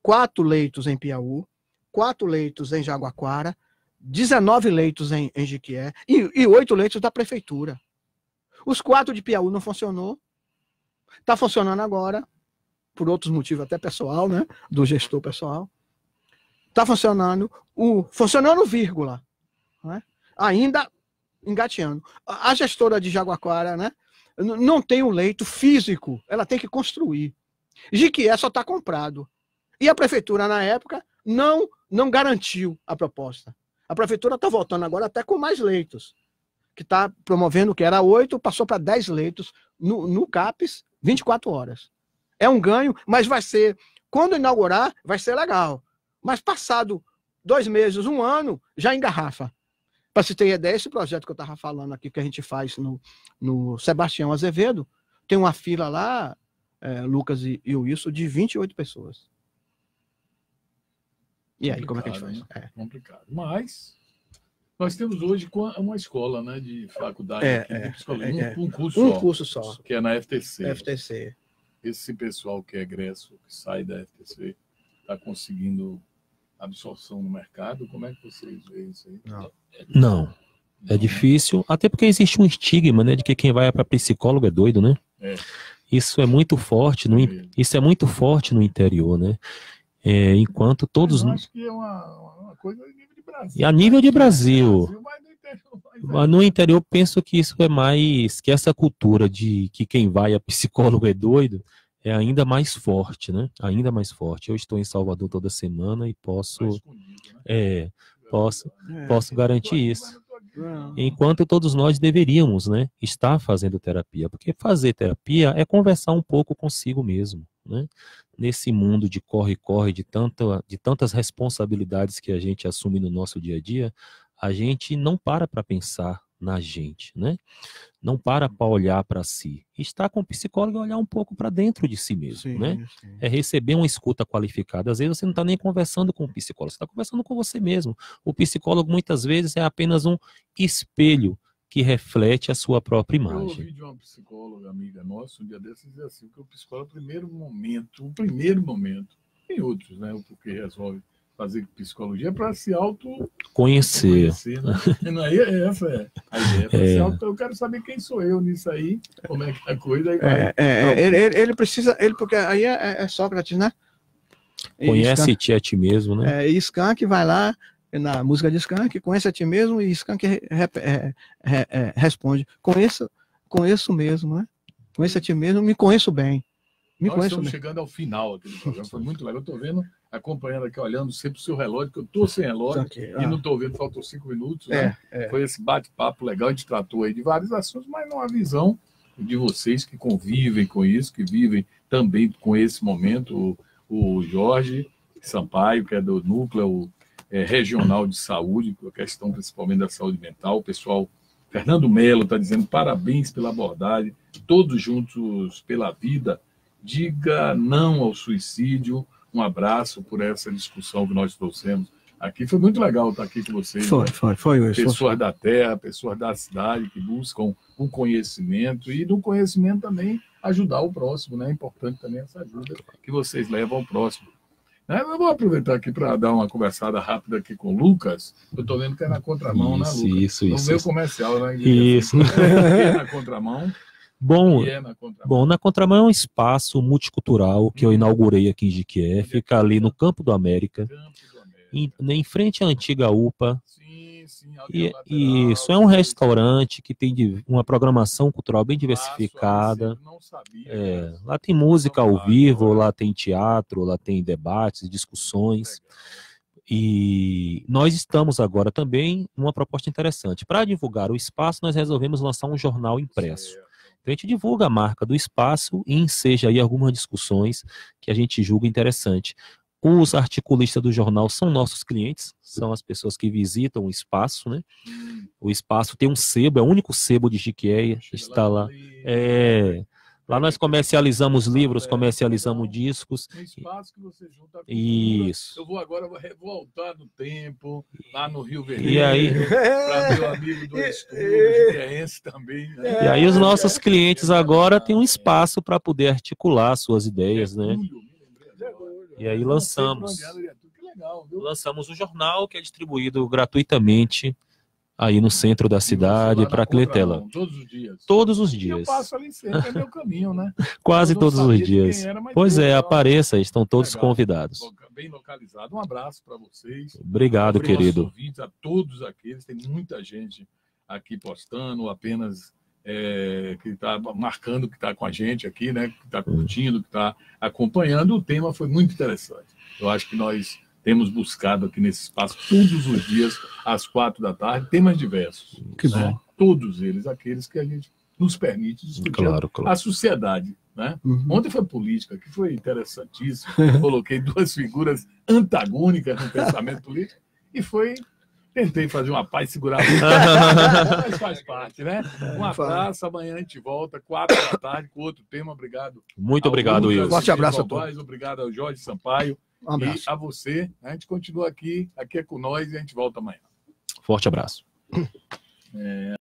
4 leitos em Piauí, 4 leitos em Jaguaquara, 19 leitos em Jiquié e 8 leitos da prefeitura. Os 4 de Piauí não funcionou. Está funcionando agora, por outros motivos até pessoal, né? Do gestor pessoal. Está funcionando, vírgula. Né? Ainda engateando. A gestora de Jaguaquara, né? Não tem um leito físico, ela tem que construir. Jiquié só está comprado. E a prefeitura, na época, não garantiu a proposta. A prefeitura está voltando agora até com mais leitos, que está promovendo, que era 8, passou para 10 leitos no CAPES, 24 horas. É um ganho, mas vai ser, quando inaugurar, vai ser legal. Mas passado 2 meses, 1 ano, já engarrafa. Para se ter ideia, esse projeto que eu estava falando aqui, que a gente faz no Sebastião Azevedo, tem uma fila lá, Lucas e o Wilson, de 28 pessoas. E aí, como é que a gente faz? Né? Complicado. Mas nós temos hoje uma escola, né, de faculdade de psicologia, um curso só, que é na FTC. Esse pessoal que é egresso, que sai da FTC, está conseguindo absorção no mercado. Como é que vocês veem isso aí? Não. É difícil, até porque existe um estigma, né, de que quem vai para psicólogo é doido, né? Isso é muito forte, isso é muito forte no interior, né? Enquanto todos. Eu acho que é uma coisa a nível de Brasil. E a nível de Brasil. Mas no interior eu penso que isso é mais. Que essa cultura de que quem vai a psicólogo é doido é ainda mais forte, né? Ainda mais forte. Eu estou em Salvador toda semana e posso. Posso garantir isso. Enquanto todos nós deveríamos, né, estar fazendo terapia. Porque fazer terapia é conversar um pouco consigo mesmo, né? Nesse mundo de corre-corre, de tantas responsabilidades que a gente assume no nosso dia a dia, a gente não para pensar na gente, né? Não para olhar para si. Estar com o psicólogo é olhar um pouco para dentro de si mesmo, né? Sim. É receber uma escuta qualificada. Às vezes você não está nem conversando com o psicólogo, você está conversando com você mesmo. O psicólogo muitas vezes é apenas um espelho que reflete a sua própria imagem. Eu ouvi de uma psicóloga amiga nossa, um dia desses, dizer assim, que o psicólogo, o primeiro momento, tem outros, né? O porquê resolve fazer psicologia é para se conhecer. Né? Não, é essa a ideia. Eu quero saber quem sou eu nisso aí, como é que é a coisa. Ele precisa, porque aí é Sócrates, né? Conhece-te a ti mesmo, né? Skank vai lá, na música de Skank, conhece a ti mesmo, e Skank responde, conheço mesmo, né? Conheço a ti mesmo, me conheço bem. Nós estamos chegando ao final aqui do programa, foi muito legal. Eu estou vendo, acompanhando aqui, olhando sempre o seu relógio, que eu estou sem relógio e não estou vendo, faltam 5 minutos. Né? Foi esse bate-papo legal, a gente tratou aí de vários assuntos, mas numa visão de vocês que convivem com isso, que vivem também com esse momento. O Jorge Sampaio, que é do Núcleo Regional de Saúde, a questão principalmente da saúde mental. O pessoal, Fernando Melo está dizendo parabéns pela abordagem, todos juntos pela vida. Diga não ao suicídio. Um abraço por essa discussão que nós trouxemos aqui. Foi muito legal estar aqui com vocês. Foi. Pessoas da terra, pessoas da cidade que buscam um conhecimento e no conhecimento também ajudar o próximo, né? É importante também essa ajuda que vocês levam ao próximo. Eu vou aproveitar aqui para dar uma conversada rápida aqui com o Lucas. Eu estou vendo que é na contramão, né, Lucas? Isso. No meu comercial, né? Isso. É na contramão. Bom, na Contramão é um espaço multicultural que eu inaugurei aqui em Jiquié, fica ali no Campo do América. em frente à antiga UPA. Sim, E isso é um restaurante que tem uma programação cultural bem diversificada. Não sabia, lá tem música ao vivo, lá tem teatro, lá tem debates, discussões. E nós estamos agora também numa proposta interessante. Para divulgar o espaço, nós resolvemos lançar um jornal impresso. Então, a gente divulga a marca do espaço e enseja aí algumas discussões que a gente julga interessante. Os articulistas do jornal são nossos clientes, são as pessoas que visitam o espaço, né? O espaço tem um sebo, é o único sebo de Jequié, está lá. Lá nós comercializamos livros, comercializamos discos. Um espaço que você junta a cultura. Isso. Eu vou agora voltar no tempo, lá no Rio Vermelho, e aí para meu amigo do estúdio, jequiéense também. Né? E aí os nossos clientes agora têm um espaço para poder articular suas ideias, né? E aí lançamos o jornal, que é distribuído gratuitamente aí no centro da cidade, para clientela. Todos os dias. Todos os dias. Eu passo ali sempre, é meu caminho, né? Quase todos os dias. Pois é, apareça, estão todos legal, convidados. Bem localizado. Um abraço para vocês. Obrigado, querido. Ouvintes, a todos aqueles, tem muita gente aqui postando, apenas que está marcando, que está com a gente aqui, né? Que está curtindo, que está acompanhando. O tema foi muito interessante. Eu acho que nós temos buscado aqui nesse espaço todos os dias, às 4 da tarde, temas diversos. Que bom. Todos eles, aqueles que a gente nos permite discutir a sociedade. Né? Ontem foi política, que foi interessantíssimo. Coloquei duas figuras antagônicas no pensamento político e tentei fazer uma paz e segurar mas faz parte, né? Um abraço, amanhã a gente volta, 4 da tarde, com outro tema. Obrigado. Muito obrigado, Wilson. Forte abraço a todos. Obrigado ao Jorge Sampaio. Um abraço. E a você. A gente continua aqui é com nós e a gente volta amanhã. Forte abraço.